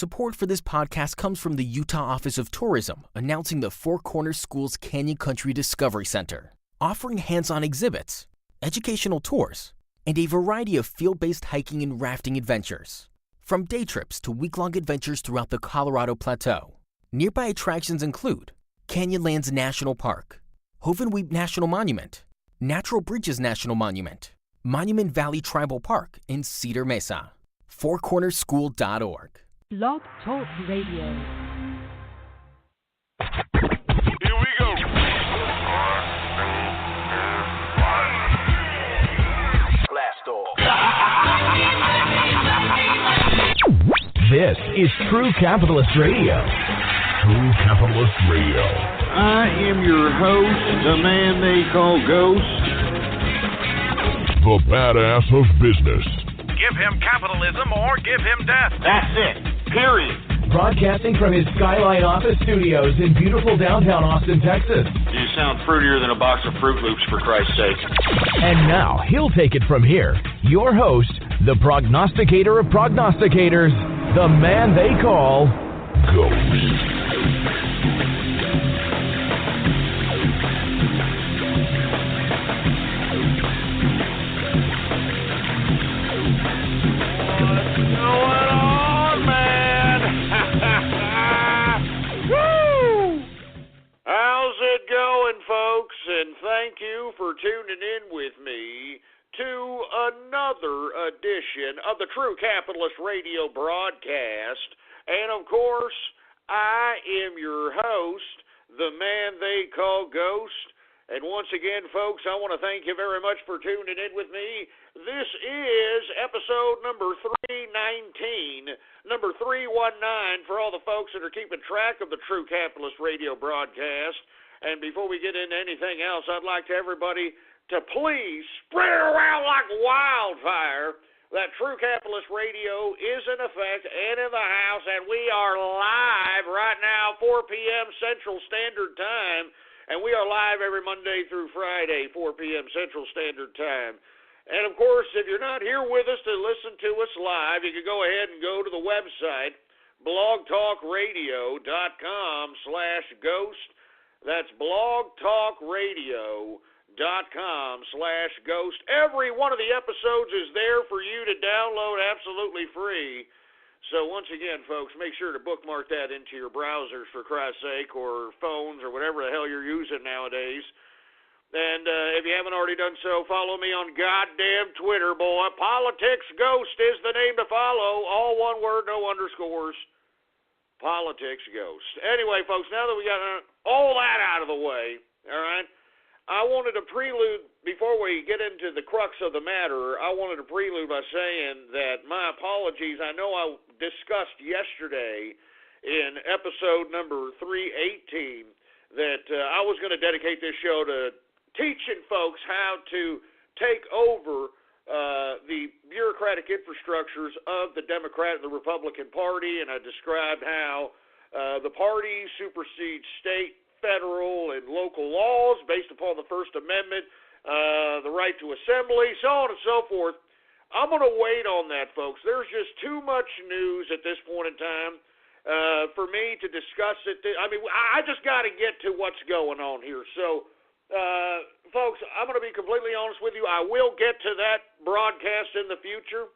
Support for this podcast comes from the Utah Office of Tourism, announcing the Four Corners Schools Canyon Country Discovery Center, offering hands-on exhibits, educational tours, and a variety of field-based hiking and rafting adventures. From day trips to week-long adventures throughout the Colorado Plateau. Nearby attractions include Canyonlands National Park, Hovenweep National Monument, Natural Bridges National Monument, Monument Valley Tribal Park in Cedar Mesa. fourcornerschool.org. Blog Talk Radio. Here we go. Blast off. This is True Capitalist Radio. True Capitalist Radio. I am your host, the man they call Ghost. The badass of business. Give him capitalism or give him death. That's it. Period. Broadcasting from his Skyline office studios in beautiful downtown Austin, Texas. You sound fruitier than a box of Fruit Loops, for Christ's sake. And now, he'll take it from here. Your host, the prognosticator of prognosticators, the man they call Ghost. And thank you for tuning in with me to another edition of the True Capitalist Radio broadcast. And of course, I am your host, the man they call Ghost. And once again, folks, I want to thank you very much for tuning in with me. This is episode number 319, number 319 for all the folks that are keeping track of the True Capitalist Radio broadcast. And before we get into anything else, I'd like to everybody to please spread it around like wildfire that True Capitalist Radio is in effect and in the house, and we are live right now, 4 p.m. Central Standard Time, and we are live every Monday through Friday, 4 p.m. Central Standard Time. And, of course, if you're not here with us to listen to us live, you can go ahead and go to the website, blogtalkradio.com/ghost. That's blogtalkradio.com/ghost. Every one of the episodes is there for you to download absolutely free. So once again, folks, make sure to bookmark that into your browsers, for Christ's sake, or phones, or whatever the hell you're using nowadays. And if you haven't already done so, follow me on goddamn Twitter, boy. Politics Ghost is the name to follow. All one word, no underscores. Politics Ghost. Anyway, folks, now that we got all that out of the way, all right, I wanted to prelude, before we get into the crux of the matter, I wanted to prelude by saying that my apologies. I know I discussed yesterday in episode number 318 that I was going to dedicate this show to teaching folks how to take over the bureaucratic infrastructures of the Democrat and the Republican Party, and I described how the party supersedes state, federal, and local laws based upon the First Amendment, the right to assembly, so on and so forth. I'm going to wait on that, folks. There's just too much news at this point in time for me to discuss it. I mean, I just got to get to what's going on here. So, folks, I'm going to be completely honest with you. I will get to that broadcast in the future,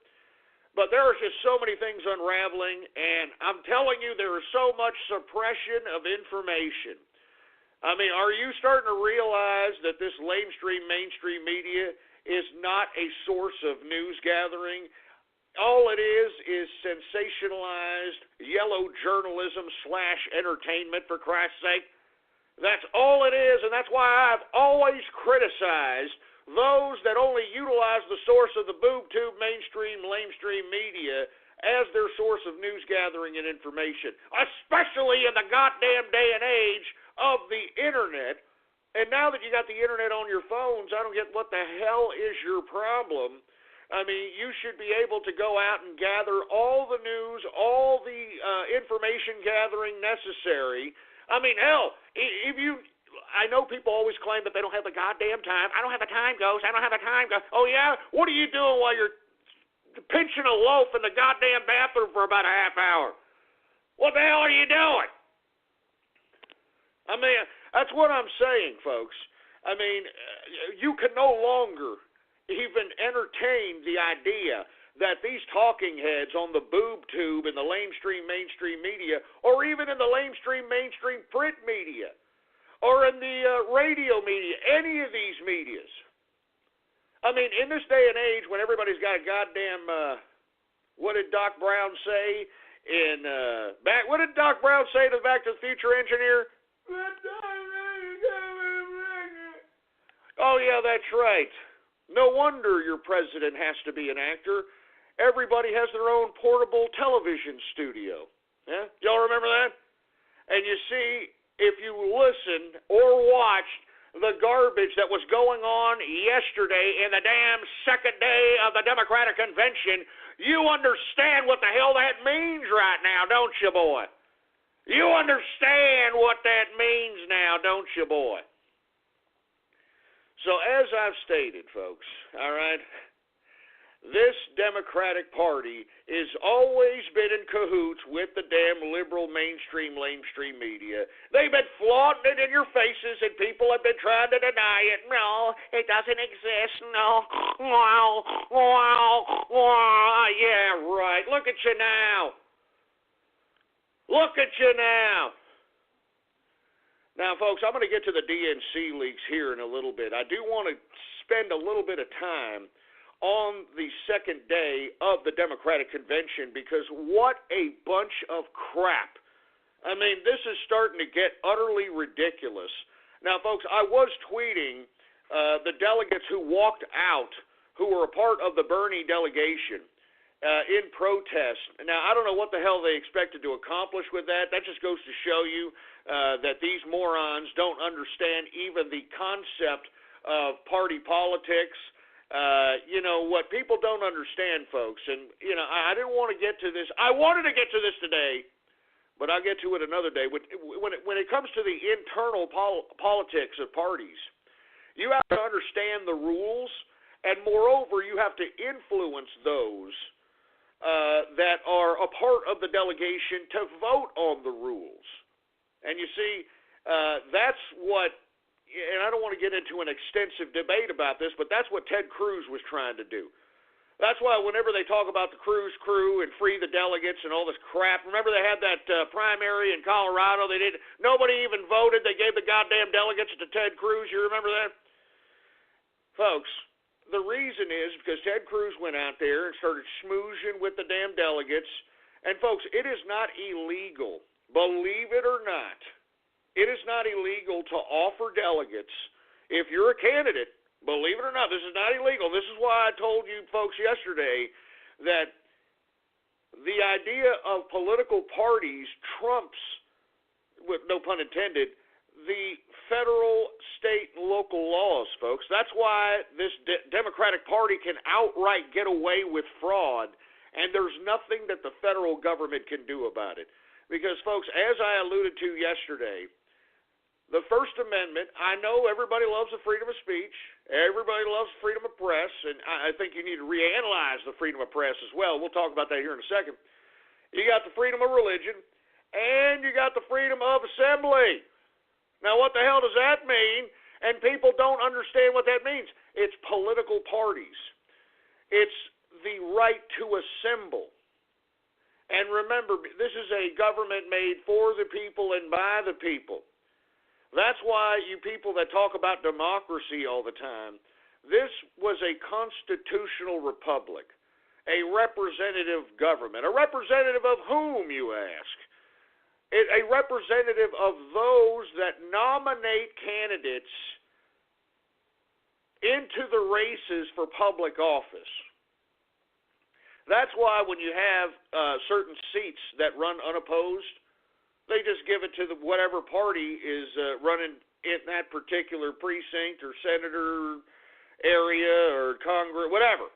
but there are just so many things unraveling, and I'm telling you, there is so much suppression of information. I mean, are you starting to realize that this mainstream media is not a source of news gathering? All it is sensationalized yellow journalism / entertainment, for Christ's sake. That's all it is, and that's why I've always criticized those that only utilize the source of the boob tube mainstream media as their source of news gathering and information, especially in the goddamn day and age of the internet. And now that you got the internet on your phones, I don't get what the hell is your problem. I mean, you should be able to go out and gather all the news, all the information gathering necessary. I mean, hell, I know people always claim that they don't have the goddamn time. I don't have the time, Ghost. I don't have the time, Ghost. Oh, yeah? What are you doing while you're pinching a loaf in the goddamn bathroom for about a half hour? What the hell are you doing? I mean, that's what I'm saying, folks. I mean, you can no longer even entertain the idea that these talking heads on the boob tube in the mainstream media, or even in the mainstream print media, or in the radio media, any of these medias. I mean, in this day and age when everybody's got a goddamn, what did Doc Brown say what did Doc Brown say to the Back to the Future engineer? Oh, yeah, that's right. No wonder your president has to be an actor. Everybody has their own portable television studio. Yeah? Y'all remember that? And you see, if you listened or watched the garbage that was going on yesterday in the damn second day of the Democratic Convention, you understand what the hell that means right now, don't you, boy? You understand what that means now, don't you, boy? So as I've stated, folks, all right, this Democratic Party has always been in cahoots with the damn liberal mainstream media. They've been flaunting it in your faces, and people have been trying to deny it. No, it doesn't exist. No. Yeah, right. Look at you now. Look at you now. Now, folks, I'm going to get to the DNC leaks here in a little bit. I do want to spend a little bit of time on the second day of the Democratic Convention, because what a bunch of crap. I mean, this is starting to get utterly ridiculous. Now, folks, I was tweeting the delegates who walked out, who were a part of the Bernie delegation in protest. Now, I don't know what the hell they expected to accomplish with that. That just goes to show you that these morons don't understand even the concept of party politics. You know, what people don't understand, folks, and, you know, I didn't want to get to this. I wanted to get to this today, but I'll get to it another day. When it comes to the internal politics of parties, you have to understand the rules, and moreover, you have to influence those that are a part of the delegation to vote on the rules. And you see, that's what, and I don't want to get into an extensive debate about this, but that's what Ted Cruz was trying to do. That's why whenever they talk about the Cruz crew and free the delegates and all this crap, remember they had that primary in Colorado? Nobody even voted. They gave the goddamn delegates to Ted Cruz. You remember that? Folks, the reason is because Ted Cruz went out there and started schmoozing with the damn delegates. And, folks, it is not illegal, believe it or not. It is not illegal to offer delegates, if you're a candidate, believe it or not, this is not illegal. This is why I told you folks yesterday that the idea of political parties trumps, with no pun intended, the federal, state, and local laws, folks. That's why this Democratic Party can outright get away with fraud, and there's nothing that the federal government can do about it. Because, folks, as I alluded to yesterday, the First Amendment, I know everybody loves the freedom of speech. Everybody loves freedom of press, and I think you need to reanalyze the freedom of press as well. We'll talk about that here in a second. You got the freedom of religion, and you got the freedom of assembly. Now, what the hell does that mean? And people don't understand what that means. It's political parties. It's the right to assemble. And remember, this is a government made for the people and by the people. That's why you people that talk about democracy all the time, this was a constitutional republic, a representative government. A representative of whom, you ask? A representative of those that nominate candidates into the races for public office. That's why when you have certain seats that run unopposed, they just give it to whatever party is running in that particular precinct or senator area or Congress, whatever.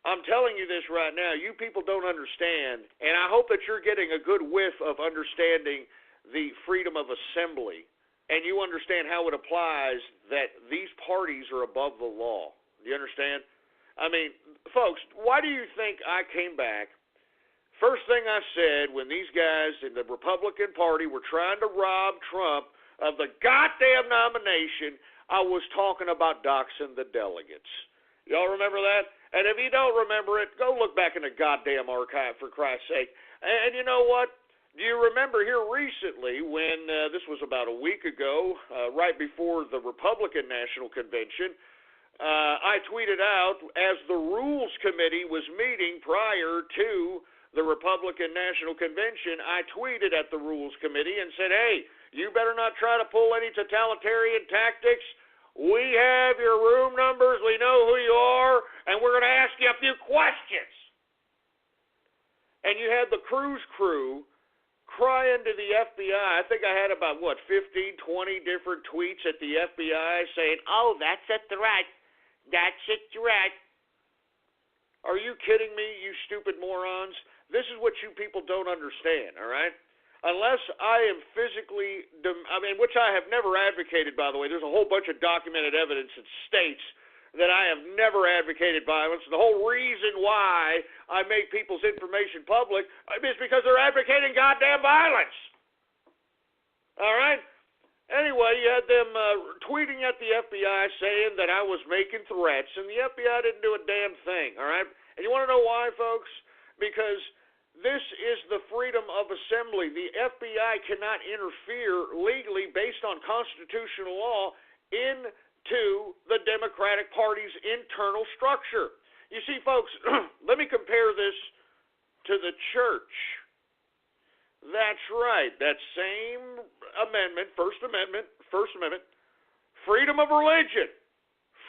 I'm telling you this right now. You people don't understand, and I hope that you're getting a good whiff of understanding the freedom of assembly, and you understand how it applies that these parties are above the law. Do you understand? I mean, folks, why do you think I came back first thing I said when these guys in the Republican Party were trying to rob Trump of the goddamn nomination, I was talking about doxing the delegates. Y'all remember that? And if you don't remember it, go look back in the goddamn archive, for Christ's sake. And you know what? Do you remember here recently when this was about a week ago, right before the Republican National Convention, I tweeted out as the Rules Committee was meeting prior to the Republican National Convention, I tweeted at the Rules Committee and said, hey, you better not try to pull any totalitarian tactics. We have your room numbers, we know who you are, and we're going to ask you a few questions. And you had the Cruz crew crying to the FBI. I think I had about, 15, 20 different tweets at the FBI saying, oh, that's a threat. That's a threat. Are you kidding me, you stupid morons? This is what you people don't understand, all right? Unless I am physically, which I have never advocated, by the way. There's a whole bunch of documented evidence that states that I have never advocated violence. The whole reason why I make people's information public is because they're advocating goddamn violence. All right? Anyway, you had them tweeting at the FBI saying that I was making threats, and the FBI didn't do a damn thing, all right? And you want to know why, folks? Because this is the freedom of assembly. The FBI cannot interfere legally based on constitutional law into the Democratic Party's internal structure. You see, folks, let me compare this to the church. That's right. That same amendment, First Amendment, freedom of religion.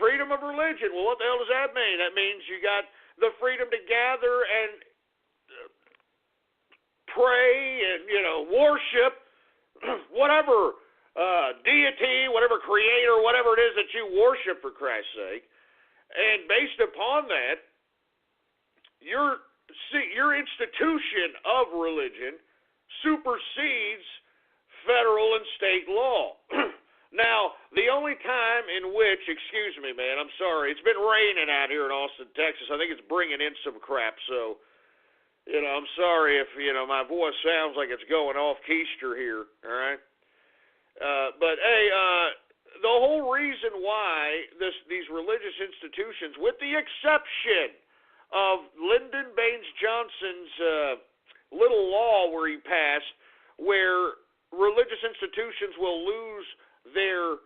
Freedom of religion. Well, what the hell does that mean? That means you got the freedom to gather and pray and, worship whatever deity, whatever creator, whatever it is that you worship, for Christ's sake. And based upon that, your institution of religion supersedes federal and state law. Now, the only time in which, excuse me, man, I'm sorry, it's been raining out here in Austin, Texas. I think it's bringing in some crap, so I'm sorry if, my voice sounds like it's going off keister here, all right? But, hey, the whole reason why these religious institutions, with the exception of Lyndon Baines Johnson's little law where he passed, where religious institutions will lose their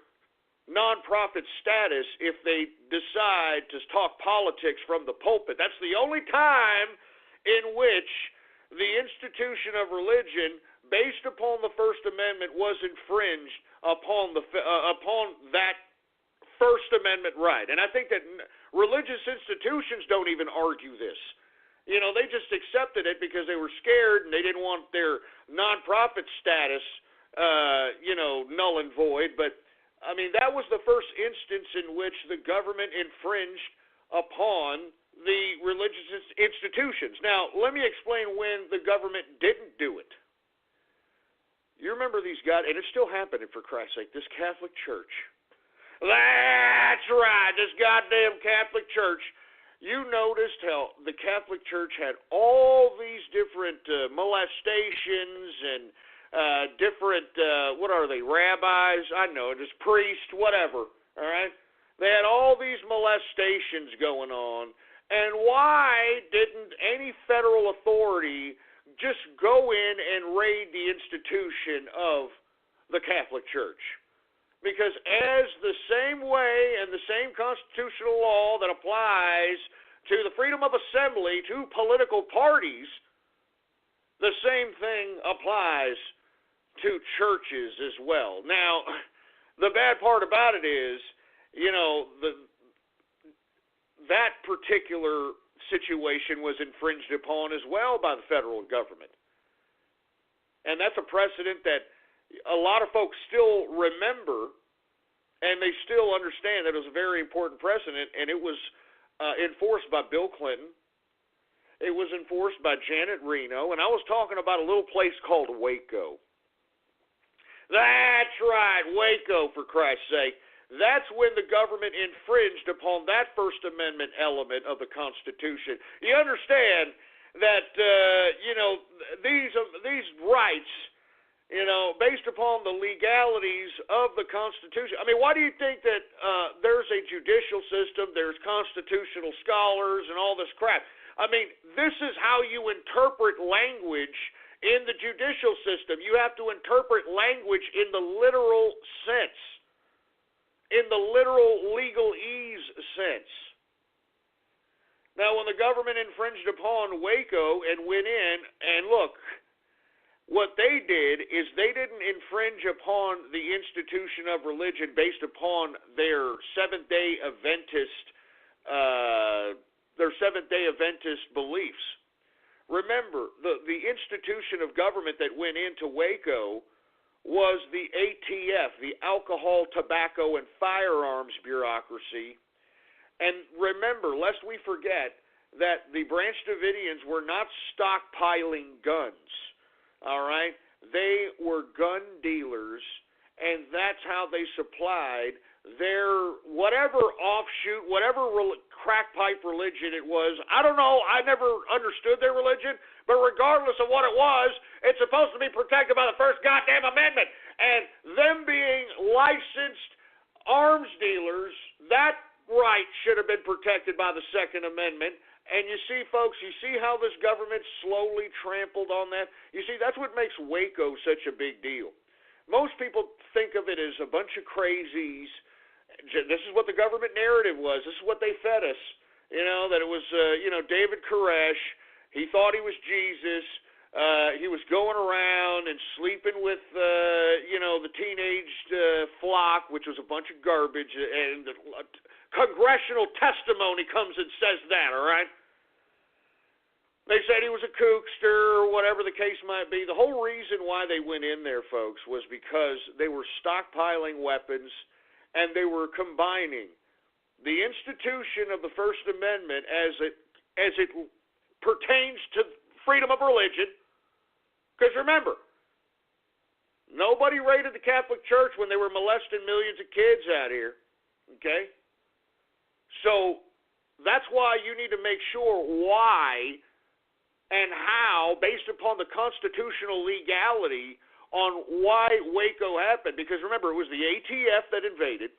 nonprofit status if they decide to talk politics from the pulpit. That's the only time in which the institution of religion, based upon the First Amendment, was infringed upon that First Amendment right. And I think that religious institutions don't even argue this. They just accepted it because they were scared and they didn't want their nonprofit status, null and void. But, that was the first instance in which the government infringed upon the religious institutions. Now, let me explain when the government didn't do it. You remember these guys, and it's still happening, for Christ's sake, this Catholic Church. That's right, this goddamn Catholic Church. You noticed how the Catholic Church had all these different molestations and different, what are they, rabbis? I know, just priests, whatever, all right? They had all these molestations going on. And why didn't any federal authority just go in and raid the institution of the Catholic Church? Because as the same way and the same constitutional law that applies to the freedom of assembly to political parties, the same thing applies to churches as well. Now, the bad part about it is, that particular situation was infringed upon as well by the federal government. And that's a precedent that a lot of folks still remember, and they still understand that it was a very important precedent, and it was enforced by Bill Clinton. It was enforced by Janet Reno, and I was talking about a little place called Waco. That's right, Waco, for Christ's sake. That's when the government infringed upon that First Amendment element of the Constitution. You understand, that these rights, based upon the legalities of the Constitution. I mean, why do you think that there's a judicial system, there's constitutional scholars, and all this crap? I mean, this is how you interpret language in the judicial system. You have to interpret language in the literal sense, in the literal legalese sense. Now, when the government infringed upon Waco and went in, and look, what they did is they didn't infringe upon the institution of religion based upon their Seventh-day Adventist beliefs. Remember, the institution of government that went into Waco was the ATF, the Alcohol, Tobacco, and Firearms Bureaucracy. And remember, lest we forget, that the Branch Davidians were not stockpiling guns, all right? They were gun dealers, and that's how they supplied their whatever offshoot, whatever crack pipe religion it was. I don't know. I never understood their religion, but regardless of what it was, it's supposed to be protected by the First goddamn Amendment. And them being licensed arms dealers, that right should have been protected by the Second Amendment. And you see, folks, you see how this government slowly trampled on that? You see, that's what makes Waco such a big deal. Most people think of it as a bunch of crazies. This is what the government narrative was. This is what they fed us. That it was, David Koresh. He thought he was Jesus. He was going around and sleeping with, the teenage flock, which was a bunch of garbage. And the congressional testimony comes and says that, all right? They said he was a kookster or whatever the case might be. The whole reason why they went in there, folks, was because they were stockpiling weapons and they were combining the institution of the First Amendment as it pertains to freedom of religion. Because remember, nobody raided the Catholic Church when they were molesting millions of kids out here. Okay? So that's why you need to make sure why and how, based upon the constitutional legality, on why Waco happened. Because remember, it was the ATF that invaded.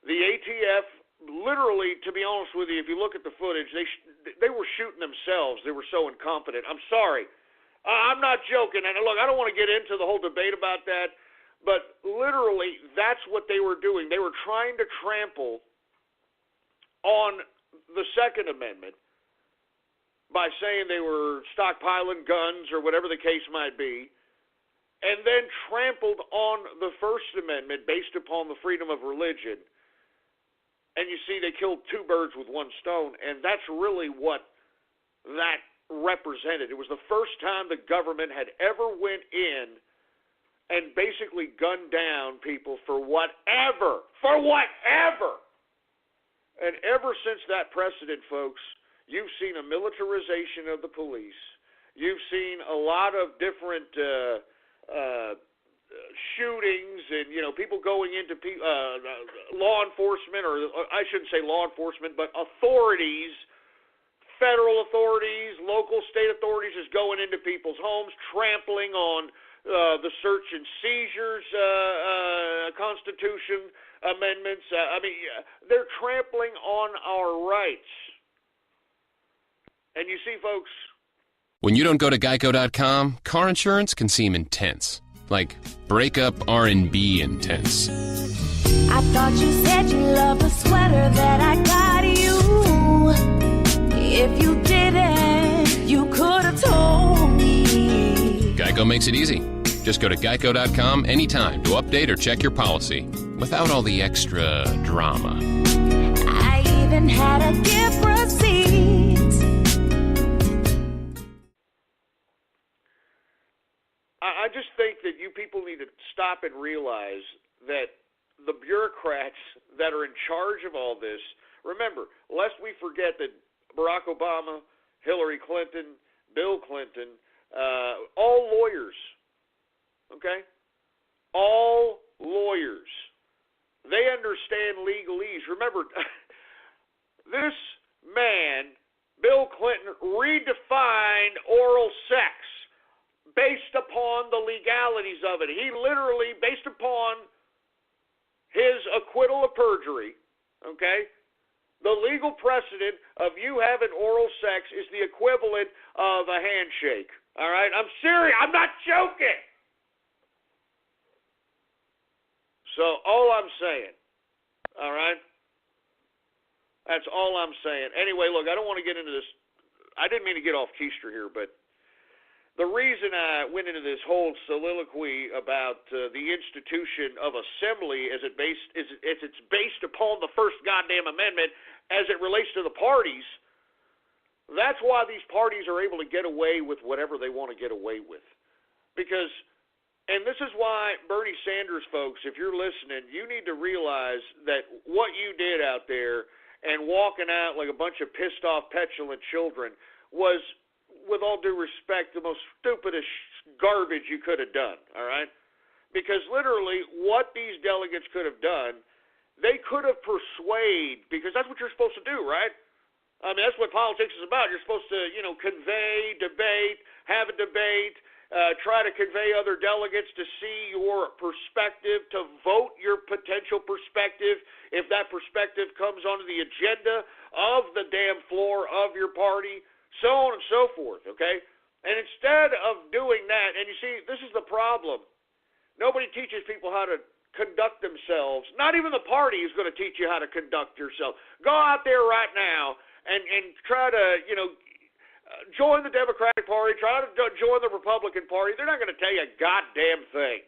The ATF, literally, to be honest with you, if you look at the footage, they were shooting themselves. They were so incompetent. I'm sorry. I'm not joking. And look, I don't want to get into the whole debate about that, but literally, that's what they were doing. They were trying to trample on the Second Amendment by saying they were stockpiling guns or whatever the case might be, and then trampled on the First Amendment based upon the freedom of religion. And you see, they killed two birds with one stone, and that's really what that represented. It was the first time the government had ever went in and basically gunned down people for whatever. And ever since that precedent, folks, you've seen a militarization of the police. You've seen a lot of different shootings and, people going into law enforcement, or I shouldn't say law enforcement, but authorities, federal authorities, local state authorities is going into people's homes, trampling on the search and seizures Constitution amendments. They're trampling on our rights. And you see, folks, when you don't go to Geico.com, car insurance can seem intense. Like breakup R&B intense. I thought you said you loved the sweater that I got you. If you didn't, you could have told me. Geico makes it easy. Just go to Geico.com anytime to update or check your policy without all the extra drama. I even had a gift receipt. I just think that you people need to stop and realize that the bureaucrats that are in charge of all this, remember, lest we forget that Barack Obama, Hillary Clinton, Bill Clinton, all lawyers, okay? All lawyers. They understand legalese. Remember, this man Bill Clinton redefined oral sex based upon the legalities of it. He literally, based upon his acquittal of perjury, okay, the legal precedent of you having oral sex is the equivalent of a handshake. All right? I'm serious. I'm not joking. So all I'm saying, all right? That's all I'm saying. Anyway, look, I don't want to get into this. I didn't mean to get off keister here, but the reason I went into this whole soliloquy about the institution of assembly as it's based upon the First goddamn Amendment as it relates to the parties, that's why these parties are able to get away with whatever they want to get away with. Because, and this is why Bernie Sanders, folks, if you're listening, you need to realize that what you did out there and walking out like a bunch of pissed off, petulant children was, with all due respect, the most stupidest garbage you could have done, all right? Because literally what these delegates could have done, they could have persuaded, because that's what you're supposed to do, right? I mean, that's what politics is about. You're supposed to, convey, debate, have a debate, try to convey other delegates to see your perspective, to vote your potential perspective if that perspective comes onto the agenda of the damn floor of your party, so on and so forth, okay? And instead of doing that, and you see, this is the problem. Nobody teaches people how to conduct themselves. Not even the party is going to teach you how to conduct yourself. Go out there right now and try to, join the Democratic Party, try to join the Republican Party. They're not going to tell you a goddamn thing.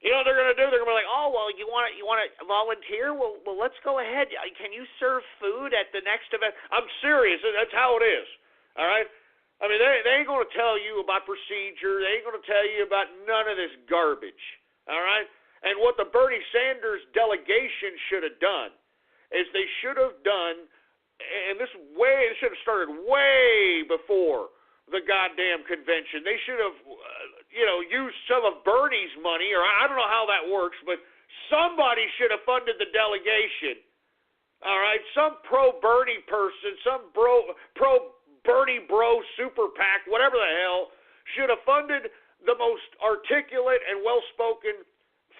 You know what they're going to do? They're going to be like, oh, well, you want to volunteer? Well, let's go ahead. Can you serve food at the next event? I'm serious. That's how it is. All right? I mean, they ain't going to tell you about procedure. They ain't going to tell you about none of this garbage. All right? And what the Bernie Sanders delegation should have done is they should have done, and this should have started way before the goddamn convention. They should have, used some of Bernie's money, or I don't know how that works, but somebody should have funded the delegation. All right? Some pro-Bernie person, some pro-Bernie bro super PAC, whatever the hell, should have funded the most articulate and well-spoken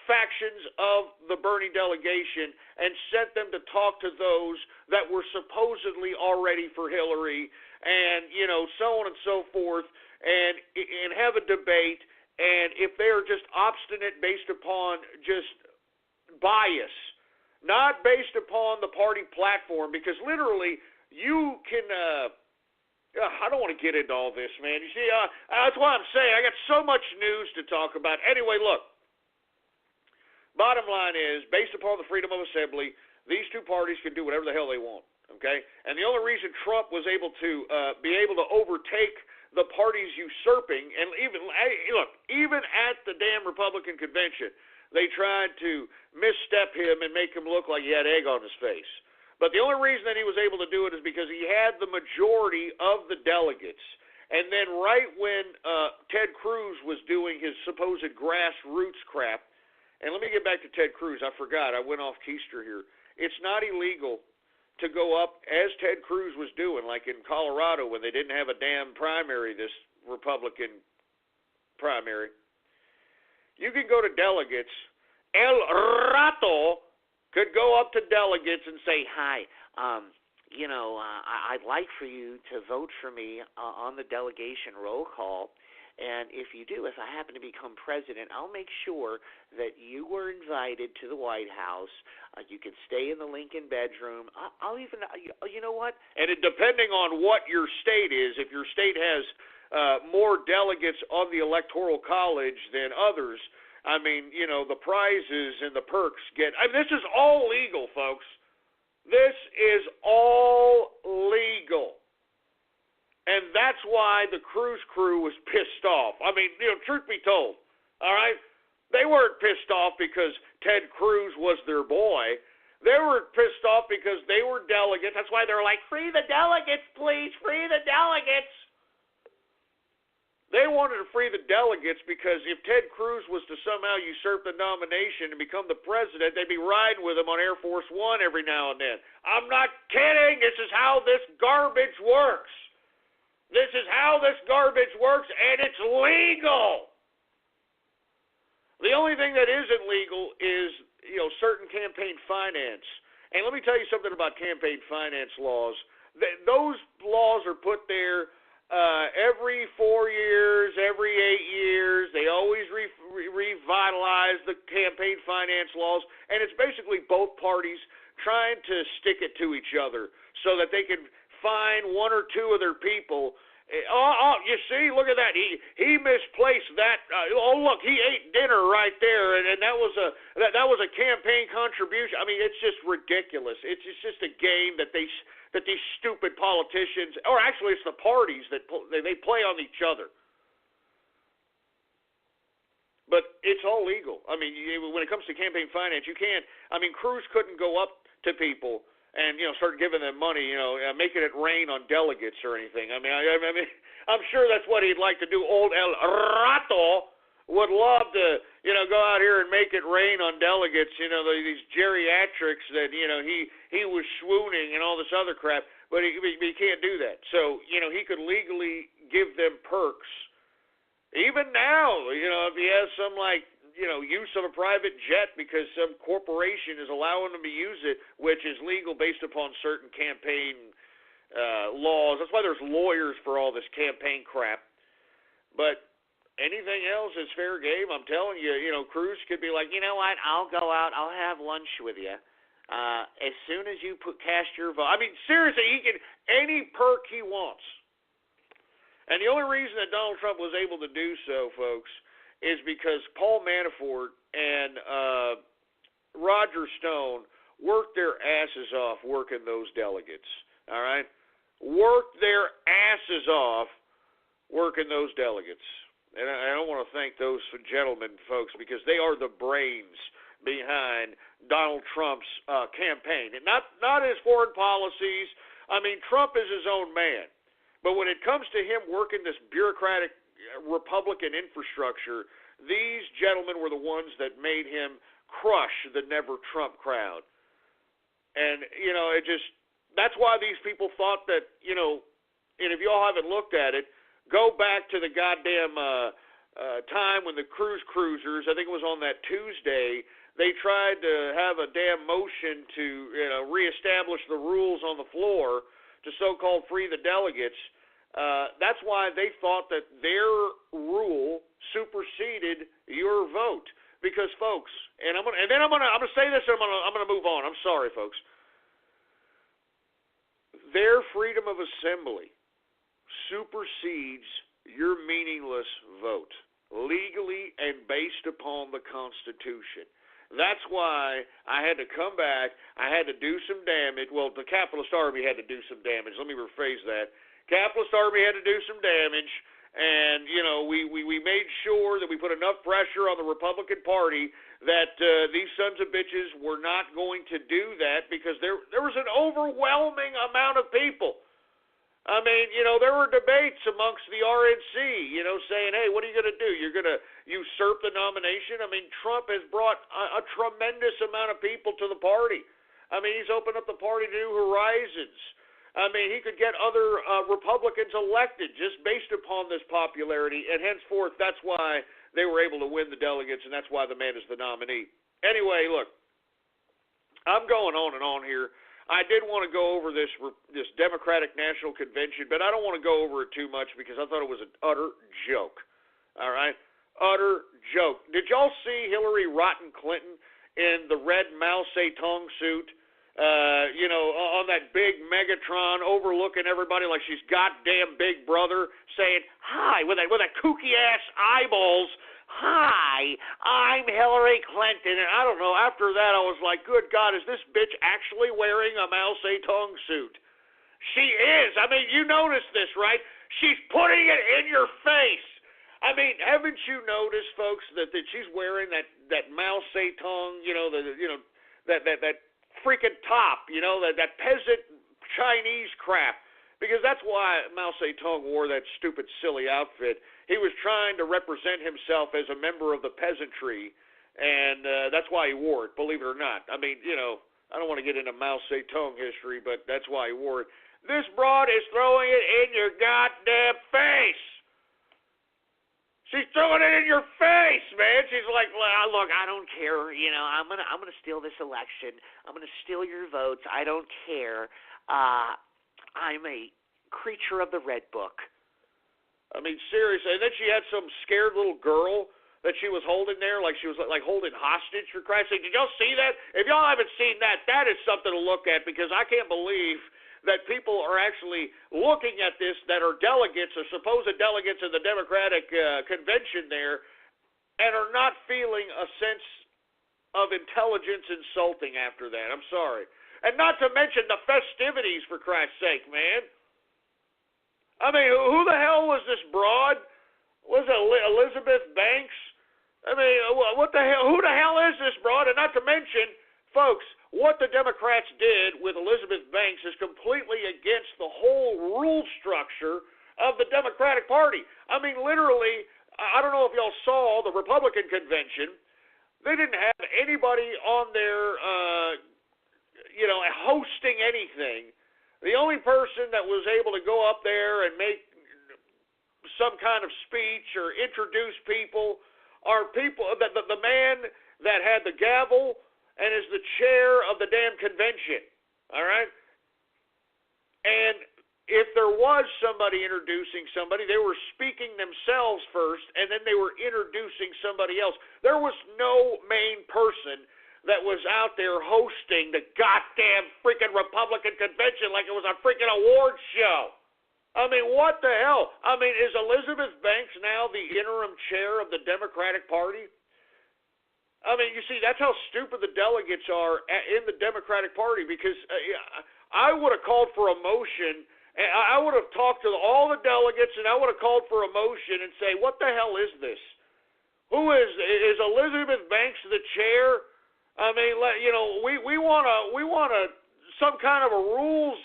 factions of the Bernie delegation and sent them to talk to those that were supposedly already for Hillary and, so on and so forth, and have a debate. And if they're just obstinate based upon just bias, not based upon the party platform, because literally you can I don't want to get into all this, man. You see, that's why I'm saying I got so much news to talk about. Anyway, look. Bottom line is, based upon the freedom of assembly, these two parties can do whatever the hell they want, okay? And the only reason Trump was able to be able to overtake the parties usurping, and even at the damn Republican convention, they tried to misstep him and make him look like he had egg on his face. But the only reason that he was able to do it is because he had the majority of the delegates. And then right when Ted Cruz was doing his supposed grassroots crap, and let me get back to Ted Cruz. I forgot. I went off keister here. It's not illegal to go up, as Ted Cruz was doing, like in Colorado when they didn't have a damn primary, this Republican primary. You could go to delegates. El Rato could go up to delegates and say, hi, I'd like for you to vote for me on the delegation roll call. And if you do, if I happen to become president, I'll make sure that you were invited to the White House. You can stay in the Lincoln bedroom. I'll even, you know what? And depending on what your state is, if your state has more delegates on the Electoral College than others, I mean, the prizes and the perks this is all legal, folks. This is all legal. And that's why the Cruz crew was pissed off. I mean, truth be told, all right? They weren't pissed off because Ted Cruz was their boy. They were pissed off because they were delegates. That's why they're like, free the delegates, please, free the delegates. They wanted to free the delegates because if Ted Cruz was to somehow usurp the nomination and become the president, they'd be riding with him on Air Force One every now and then. I'm not kidding. This is how this garbage works. This is how this garbage works, and it's legal. The only thing that isn't legal is, certain campaign finance. And let me tell you something about campaign finance laws. Those laws are put there every 4 years, every 8 years. They always revitalize the campaign finance laws, and it's basically both parties trying to stick it to each other so that they can find one or two of their people. You see, look at that. He misplaced that. Look, he ate dinner right there, and that was a campaign contribution. I mean, it's just ridiculous. It's just a game that these stupid politicians, or actually it's the parties that they play on each other. But it's all legal. I mean, when it comes to campaign finance, you can't. I mean, Cruz couldn't go up to people and start giving them money, making it rain on delegates or anything. I mean, I'm sure that's what he'd like to do. Old El Rato would love to, go out here and make it rain on delegates. These geriatrics that he was swooning and all this other crap, but he can't do that. So he could legally give them perks. Even now, if he has some use of a private jet because some corporation is allowing him to use it, which is legal based upon certain campaign laws. That's why there's lawyers for all this campaign crap. But anything else is fair game. I'm telling you, Cruz could be like, you know what, I'll go out, I'll have lunch with you. As soon as you cast your vote. I mean, seriously, he can any perk he wants. And the only reason that Donald Trump was able to do so, folks, is because Paul Manafort and Roger Stone worked their asses off working those delegates. All right? Worked their asses off working those delegates. And I don't want to thank those gentlemen, folks, because they are the brains behind Donald Trump's campaign. And not his foreign policies. I mean, Trump is his own man. But when it comes to him working this bureaucratic Republican infrastructure, these gentlemen were the ones that made him crush the Never Trump crowd. And, that's why these people thought that, and if y'all haven't looked at it, go back to the goddamn time when the cruisers, I think it was on that Tuesday, they tried to have a damn motion to reestablish the rules on the floor to so-called free the delegates. That's why they thought that their rule superseded your vote. Because, folks, I'm gonna say this, and I'm gonna move on. I'm sorry, folks. Their freedom of assembly supersedes your meaningless vote, legally and based upon the Constitution. That's why I had to come back. I had to do some damage. Well, the Capitalist Army had to do some damage. Let me rephrase that. Capitalist Army had to do some damage, and, we made sure that we put enough pressure on the Republican Party that these sons of bitches were not going to do that because there was an overwhelming amount of people. I mean, there were debates amongst the RNC, saying, hey, what are you going to do? You're going to usurp the nomination? I mean, Trump has brought a tremendous amount of people to the party. I mean, he's opened up the party to new horizons. I mean, he could get other Republicans elected just based upon this popularity, and henceforth, that's why they were able to win the delegates, and that's why the man is the nominee. Anyway, look, I'm going on and on here. I did want to go over this Democratic National Convention, but I don't want to go over it too much because I thought it was an utter joke. All right? Utter joke. Did y'all see Hillary Rotten Clinton in the red Mao Zedong suit? On that big Megatron overlooking everybody like she's goddamn Big Brother, saying, hi, with that kooky-ass eyeballs, hi, I'm Hillary Clinton. And I don't know, after that I was like, good God, is this bitch actually wearing a Mao Zedong suit? She is. I mean, you noticed this, right? She's putting it in your face. I mean, haven't you noticed, folks, that she's wearing that Mao Zedong, that freaking top, that peasant Chinese crap. Because that's why Mao Zedong wore that stupid, silly outfit. He was trying to represent himself as a member of the peasantry, and that's why he wore it, believe it or not. I mean, I don't want to get into Mao Zedong history, but that's why he wore it. This broad is throwing it in your goddamn face. She's throwing it in your face, man. She's like, well, look, I don't care. I'm gonna steal this election. I'm gonna steal your votes. I don't care. I'm a creature of the Red Book. I mean, seriously. And then she had some scared little girl that she was holding there, like she was like holding hostage, for Christ's sake. Did y'all see that? If y'all haven't seen that, that is something to look at, because I can't believe that people are actually looking at this, that are delegates or supposed delegates in the Democratic convention there, and are not feeling a sense of intelligence insulting after that. I'm sorry. And not to mention the festivities, for Christ's sake, man. I mean, who the hell was this broad? Was it Elizabeth Banks? I mean, what the hell? Who the hell is this broad? And not to mention, folks, what the Democrats did with Elizabeth Banks is completely against the whole rule structure of the Democratic Party. I mean, literally, I don't know if y'all saw the Republican convention. They didn't have anybody on there, hosting anything. The only person that was able to go up there and make some kind of speech or introduce people are people, the man that had the gavel and is the chair of the damn convention, all right? And if there was somebody introducing somebody, they were speaking themselves first, and then they were introducing somebody else. There was no main person that was out there hosting the goddamn freaking Republican convention like it was a freaking award show. I mean, what the hell? I mean, is Elizabeth Banks now the interim chair of the Democratic Party? I mean, you see, that's how stupid the delegates are in the Democratic Party, because I would have called for a motion. I would have talked to all the delegates, and I would have called for a motion and say, what the hell is this? Who is Elizabeth Banks the chair? I mean, we want some kind of a rules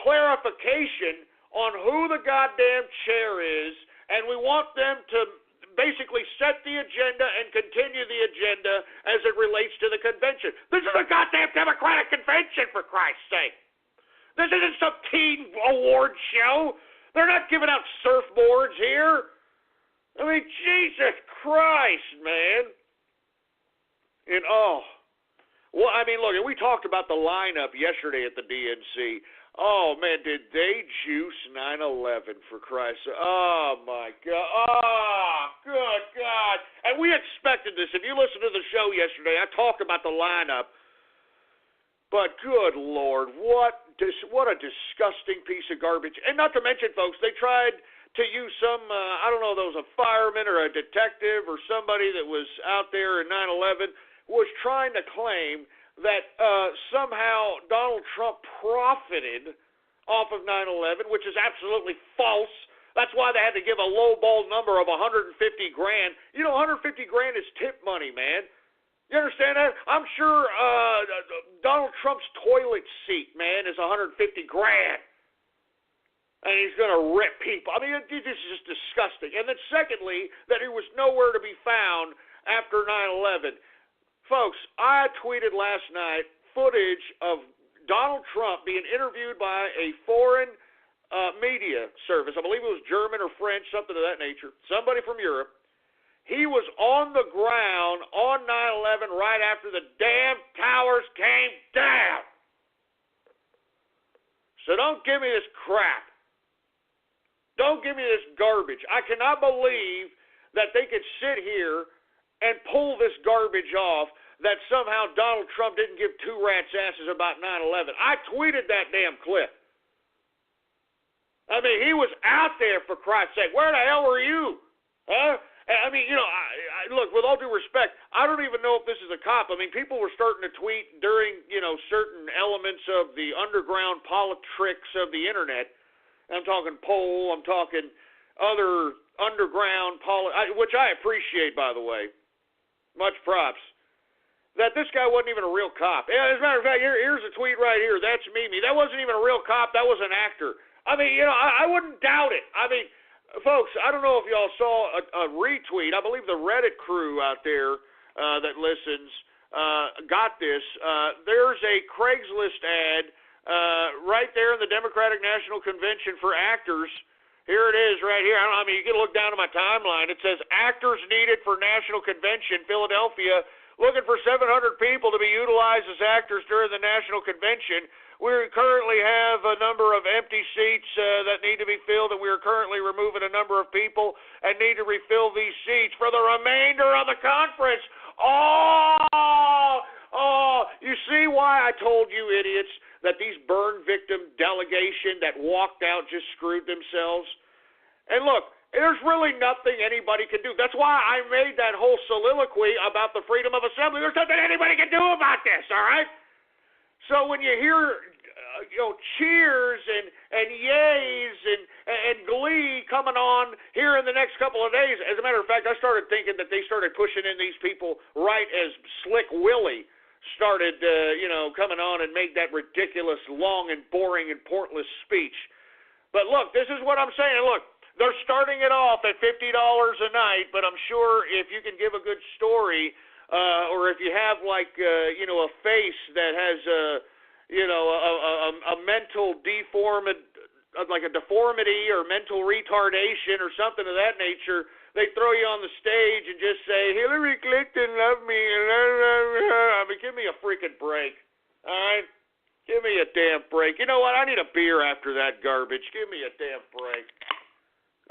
clarification on who the goddamn chair is, and we want them to basically set the agenda and continue the agenda as it relates to the convention. This is a goddamn Democratic convention, for Christ's sake. This isn't some teen award show. They're not giving out surfboards here. I mean, Jesus Christ, man. Well, I mean, look, we talked about the lineup yesterday at the DNC. Oh, man, did they juice 9/11, for Christ's sake? Oh, my God. Oh, good God. And we expected this. If you listened to the show yesterday, I talked about the lineup. But good Lord, what a disgusting piece of garbage. And not to mention, folks, they tried to use some, I don't know if it was a fireman or a detective or somebody that was out there in 9/11, was trying to claim that somehow Donald Trump profited off of 9/11, which is absolutely false. That's why they had to give a lowball number of $150 grand. You know, $150 grand is tip money, man. You understand that? I'm sure Donald Trump's toilet seat, man, is $150 grand. And he's going to rip people. I mean, this is just disgusting. And then secondly, that he was nowhere to be found after 9/11. Folks, I tweeted last night footage of Donald Trump being interviewed by a foreign media service. I believe it was German or French, something of that nature. Somebody from Europe. He was on the ground on 9/11 right after the damn towers came down. So don't give me this crap. Don't give me this garbage. I cannot believe that they could sit here and pull this garbage off, that somehow Donald Trump didn't give two rats' asses about 9/11. I tweeted that damn clip. I mean, he was out there, for Christ's sake. Where the hell were you? Huh? I mean, you know, look, with all due respect, I don't even know if this is a cop. I mean, people were starting to tweet during, certain elements of the underground politics of the internet. I'm talking poll, I'm talking other underground which I appreciate, by the way. Much props. That this guy wasn't even a real cop. As a matter of fact, here's a tweet right here. That's Mimi. That wasn't even a real cop. That was an actor. I mean, you know, I wouldn't doubt it. I mean, folks, I don't know if y'all saw a retweet. I believe the Reddit crew out there that listens got this. There's a Craigslist ad right there in the Democratic National Convention for actors. Here it is right here. I mean, you can look down at my timeline. It says, actors needed for National Convention, Philadelphia, looking for 700 people to be utilized as actors during the National Convention. We currently have a number of empty seats that need to be filled, and we are currently removing a number of people and need to refill these seats for the remainder of the conference. Oh, you see why I told you idiots that these burn victim delegation that walked out just screwed themselves? And look, there's really nothing anybody can do. That's why I made that whole soliloquy about the freedom of assembly. There's nothing anybody can do about this, all right? So when you hear cheers and yays and glee coming on here in the next couple of days, as a matter of fact, I started thinking that they started pushing in these people right as Slick Willie started, coming on and made that ridiculous, long and boring and pointless speech. But look, this is what I'm saying. Look, they're starting it off at $50 a night, but I'm sure if you can give a good story, or if you have a face that has a mental like a deformity or mental retardation or something of that nature, they throw you on the stage and just say, Hillary Clinton loved me. I mean, give me a freaking break. All right? Give me a damn break. You know what? I need a beer after that garbage. Give me a damn break.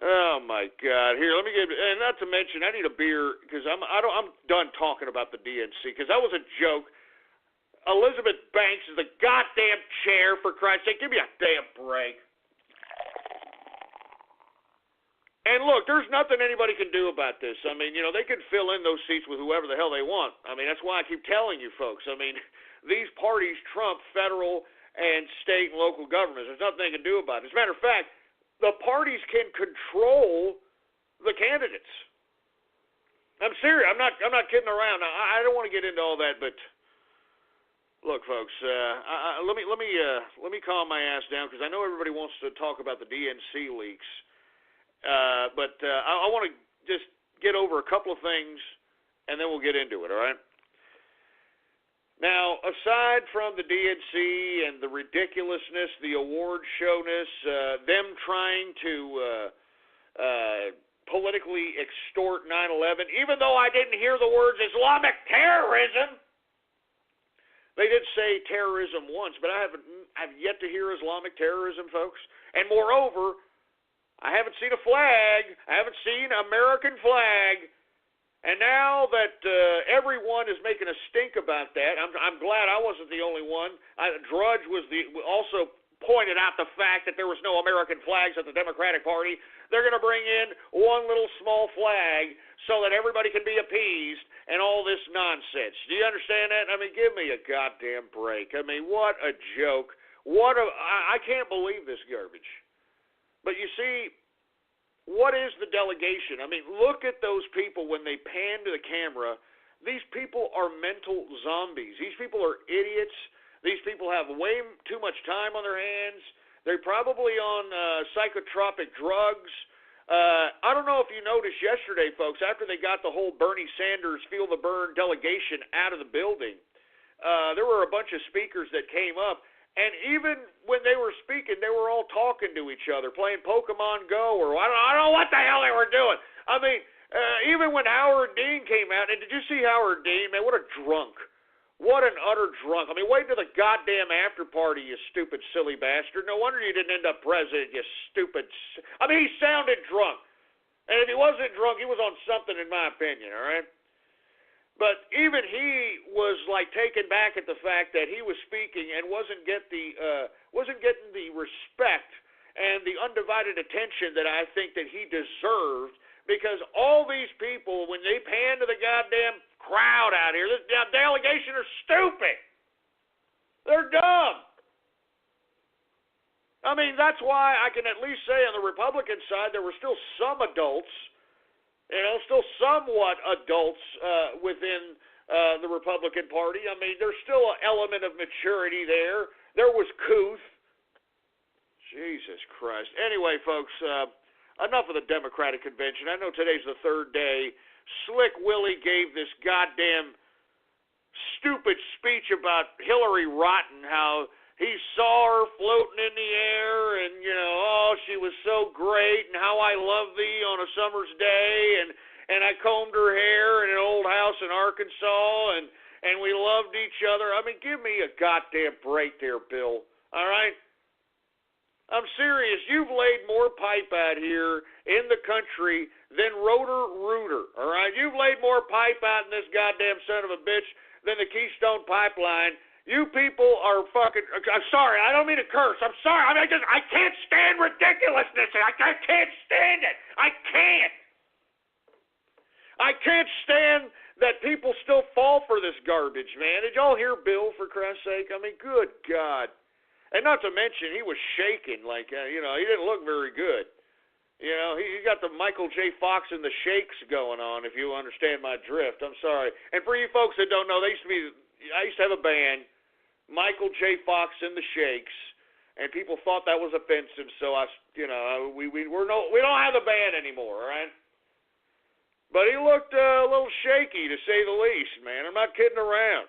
Oh, my God. Here, let me get, and not to mention, I need a beer because I'm done talking about the DNC because that was a joke. Elizabeth Banks is the goddamn chair, for Christ's sake. Give me a damn break. And look, there's nothing anybody can do about this. I mean, they can fill in those seats with whoever the hell they want. I mean, that's why I keep telling you folks. I mean, these parties trump federal and state and local governments. There's nothing they can do about it. As a matter of fact, the parties can control the candidates. I'm serious. I'm not kidding around. Now, I don't want to get into all that, but look, folks. Let me calm my ass down because I know everybody wants to talk about the DNC leaks. But I want to just get over a couple of things, and then we'll get into it, all right? Now, aside from the DNC and the ridiculousness, the award showness, them trying to politically extort 9/11, even though I didn't hear the words Islamic terrorism, they did say terrorism once, but I've yet to hear Islamic terrorism, folks. And moreover, I haven't seen a flag. I haven't seen an American flag. And now that everyone is making a stink about that, I'm glad I wasn't the only one. Drudge also pointed out the fact that there was no American flags at the Democratic Party. They're going to bring in one little small flag so that everybody can be appeased and all this nonsense. Do you understand that? I mean, give me a goddamn break. I mean, what a joke. I can't believe this garbage. But you see, what is the delegation? I mean, look at those people when they pan to the camera. These people are mental zombies. These people are idiots. These people have way too much time on their hands. They're probably on psychotropic drugs. I don't know if you noticed yesterday, folks, after they got the whole Bernie Sanders Feel the Burn delegation out of the building, there were a bunch of speakers that came up. And even when they were speaking, they were all talking to each other, playing Pokemon Go, or I don't know what the hell they were doing. I mean, even when Howard Dean came out, and did you see Howard Dean? Man, what a drunk. What an utter drunk. I mean, wait till the goddamn after party, you stupid, silly bastard. No wonder you didn't end up president, you stupid. I mean, he sounded drunk. And if he wasn't drunk, he was on something, in my opinion, all right? But even he was taken back at the fact that he was speaking and wasn't getting the respect and the undivided attention that I think that he deserved, because all these people, when they pan to the goddamn crowd out here, this delegation are stupid. They're dumb. I mean, that's why I can at least say on the Republican side there were still some adults. Still somewhat adults within the Republican Party. I mean, there's still an element of maturity there. There was couth. Jesus Christ. Anyway, folks, enough of the Democratic convention. I know today's the third day. Slick Willie gave this goddamn stupid speech about Hillary Rotten, how he saw her floating in the air and, oh, she was so great and how I love thee on a summer's day and I combed her hair in an old house in Arkansas and we loved each other. I mean, give me a goddamn break there, Bill. All right? I'm serious. You've laid more pipe out here in the country than Rotor Rooter, all right? You've laid more pipe out in this goddamn son of a bitch than the Keystone Pipeline. You people are fucking... I'm sorry. I don't mean to curse. I'm sorry. I mean, I can't stand ridiculousness. I can't stand it. I can't. I can't stand that people still fall for this garbage, man. Did y'all hear Bill, for Christ's sake? I mean, good God. And not to mention, he was shaking like, he didn't look very good. He got the Michael J. Fox and the Shakes going on, if you understand my drift. I'm sorry. And for you folks that don't know, I used to have a band, Michael J. Fox and the Shakes, and people thought that was offensive, so we don't have the band anymore, all right? But he looked a little shaky, to say the least, man. I'm not kidding around.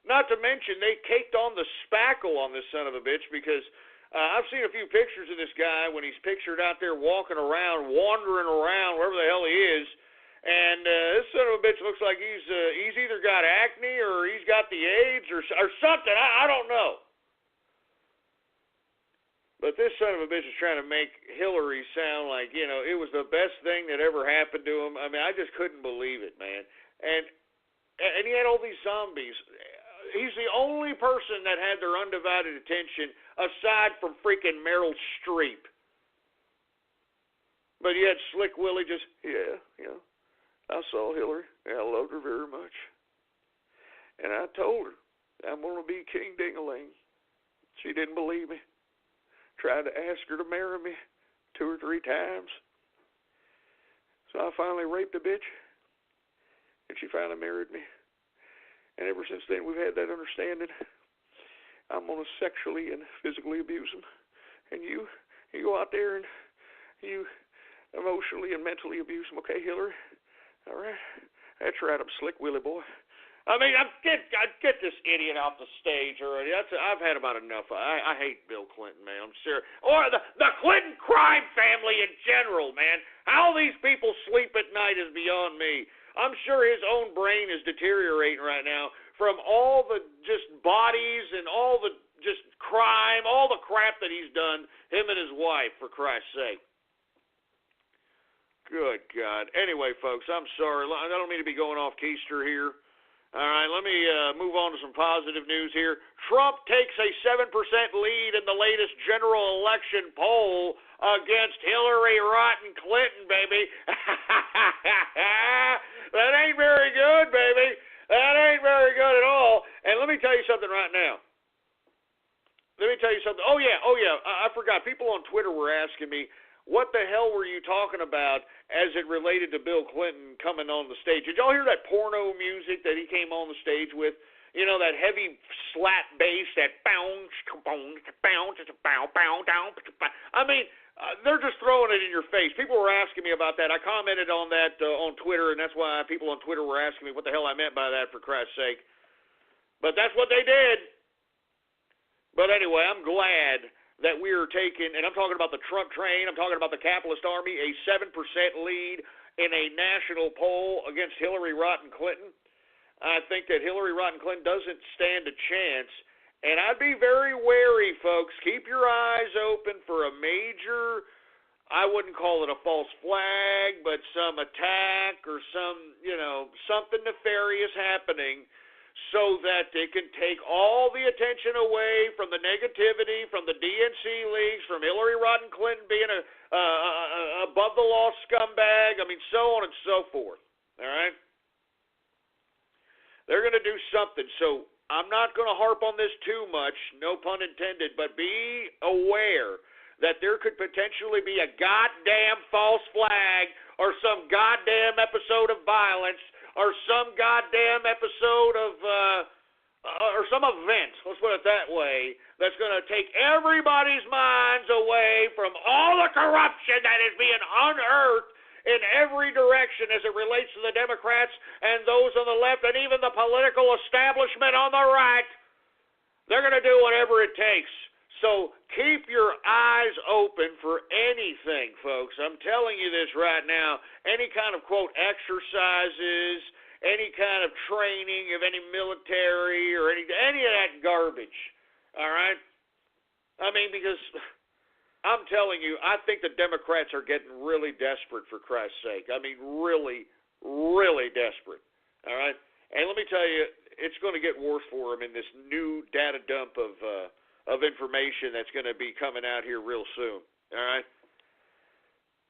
Not to mention, they caked on the spackle on this son of a bitch because I've seen a few pictures of this guy when he's pictured out there walking around, wandering around, wherever the hell he is, and this son of a bitch looks like he's either got acne or he's got the AIDS or something. I don't know. But this son of a bitch is trying to make Hillary sound like, it was the best thing that ever happened to him. I mean, I just couldn't believe it, man. And he had all these zombies. He's the only person that had their undivided attention aside from freaking Meryl Streep. But yet Slick Willie just, I saw Hillary. I loved her very much. And I told her, I'm going to be King Ding-a-ling. She didn't believe me. Tried to ask her to marry me 2 or 3 times. So I finally raped the bitch. And she finally married me. And ever since then, we've had that understanding. I'm going to sexually and physically abuse him. And you go out there and you emotionally and mentally abuse him. Okay, Hillary? All right? That's right. I'm Slick Willie, boy. I mean, I'd get this idiot off the stage already. I've had about enough. I hate Bill Clinton, man. I'm serious. Or the Clinton crime family in general, man. How these people sleep at night is beyond me. I'm sure his own brain is deteriorating right now from all the just bodies and all the just crime, all the crap that he's done, him and his wife, for Christ's sake. Good God. Anyway, folks, I'm sorry. I don't mean to be going off keister here. All right, let me move on to some positive news here. Trump takes a 7% lead in the latest general election poll against Hillary Rotten Clinton, baby. That ain't very good, baby. That ain't very good at all. And let me tell you something right now. Oh, yeah. I forgot. People on Twitter were asking me, what the hell were you talking about as it related to Bill Clinton coming on the stage? Did y'all hear that porno music that he came on the stage with? That heavy slap bass, that bounce, I mean, they're just throwing it in your face. People were asking me about that. I commented on that on Twitter, and that's why people on Twitter were asking me what the hell I meant by that, for Christ's sake. But that's what they did. But anyway, I'm glad that we are taking, and I'm talking about the Trump train, I'm talking about the capitalist army, a 7% lead in a national poll against Hillary Rotten Clinton. I think that Hillary Rotten Clinton doesn't stand a chance, and I'd be very wary, folks. Keep your eyes open for a major, I wouldn't call it a false flag, but some attack or some, something nefarious happening, so that they can take all the attention away from the negativity, from the DNC leaks, from Hillary Rotten Clinton being a above-the-law scumbag, so on and so forth, all right? They're going to do something, so I'm not going to harp on this too much, no pun intended, but be aware that there could potentially be a goddamn false flag or some goddamn episode of violence or some goddamn episode of or some event, let's put it that way, that's going to take everybody's minds away from all the corruption that is being unearthed in every direction as it relates to the Democrats and those on the left and even the political establishment on the right. They're going to do whatever it takes. So keep your eyes open for anything, folks. I'm telling you this right now. Any kind of, quote, exercises, any kind of training of any military or any of that garbage, all right? I mean, because I'm telling you, I think the Democrats are getting really desperate, for Christ's sake. I mean, really, really desperate, all right? And let me tell you, it's going to get worse for them in this new data dump of information that's going to be coming out here real soon, all right?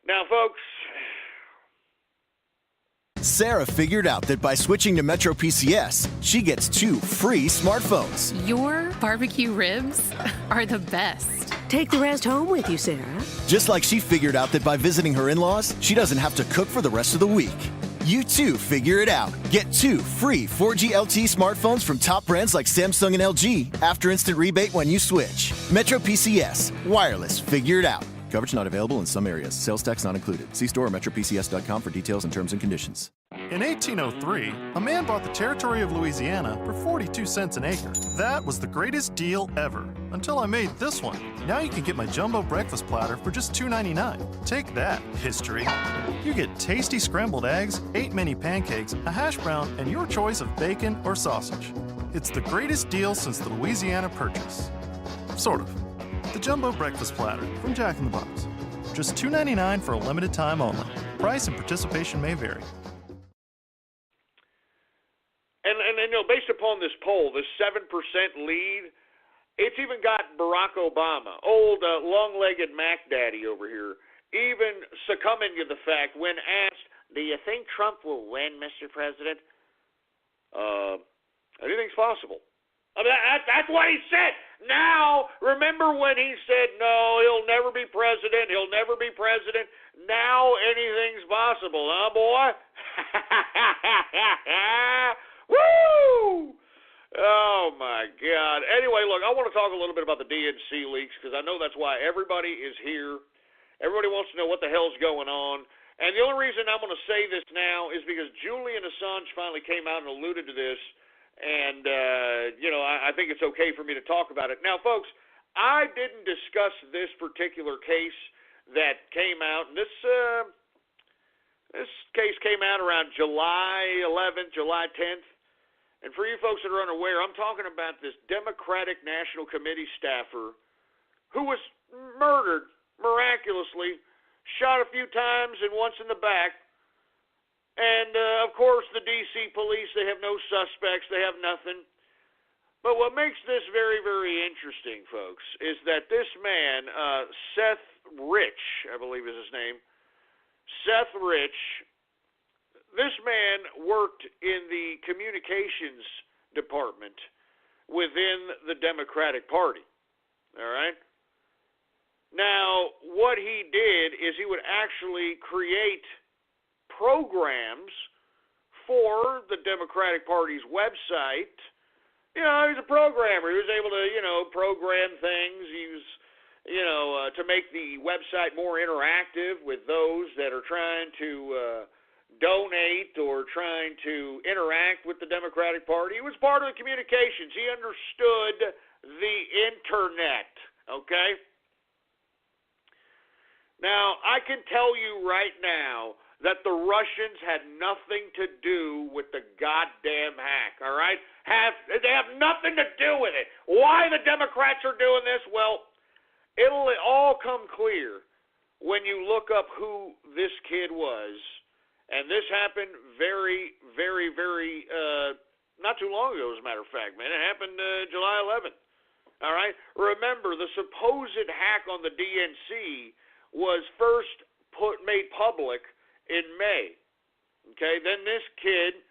Now, folks, Sarah figured out that by switching to Metro PCS, she gets 2 free smartphones. Your barbecue ribs are the best. Take the rest home with you, Sarah. Just like she figured out that by visiting her in-laws, she doesn't have to cook for the rest of the week. You too figure it out. Get 2 free 4G LTE smartphones from top brands like Samsung and LG after instant rebate when you switch. Metro PCS. Wireless. Figure it out. Coverage not available in some areas. Sales tax not included. See store or metropcs.com for details and terms and conditions. In 1803, a man bought the territory of Louisiana for 42 cents an acre. That was the greatest deal ever, until I made this one. Now you can get my jumbo breakfast platter for just $2.99. Take that, history. You get tasty scrambled eggs, 8 mini pancakes, a hash brown, and your choice of bacon or sausage. It's the greatest deal since the Louisiana Purchase. Sort of. The jumbo breakfast platter from Jack in the Box. Just $2.99 for a limited time only. Price and participation may vary. And you know, based upon this poll, this 7% lead, it's even got Barack Obama, old long-legged Mac Daddy over here, even succumbing to the fact when asked, do you think Trump will win, Mr. President? Anything's possible. I mean, that's what he said. Now, remember when he said, no, he'll never be president, he'll never be president. Now anything's possible, huh, boy? Woo! Oh, my God. Anyway, look, I want to talk a little bit about the DNC leaks because I know that's why everybody is here. Everybody wants to know what the hell's going on. And the only reason I'm going to say this now is because Julian Assange finally came out and alluded to this. And, you know, I think it's okay for me to talk about it. Now, folks, I didn't discuss this particular case that came out. And this case came out around July 11th, July 10th. And for you folks that are unaware, I'm talking about this Democratic National Committee staffer who was murdered miraculously, shot a few times and once in the back. And, of course, the D.C. police, they have no suspects. They have nothing. But what makes this very, very interesting, folks, is that this man, Seth Rich, I believe is his name, Seth Rich, this man worked in the communications department within the Democratic Party. All right? Now, what he did is he would actually create programs for the Democratic Party's website. You know, he's a programmer. He was able to, you know, program things. He was, you know, to make the website more interactive with those that are trying to donate or trying to interact with the Democratic Party. He was part of the communications. He understood the internet, okay? Now, I can tell you right now that the Russians had nothing to do with the goddamn hack, all right? They have nothing to do with it. Why the Democrats are doing this? Well, it'll all come clear when you look up who this kid was. And this happened very, very, very, not too long ago, as a matter of fact, man. It happened July 11th, all right? Remember, the supposed hack on the DNC was first made public in May, okay? Then this kid,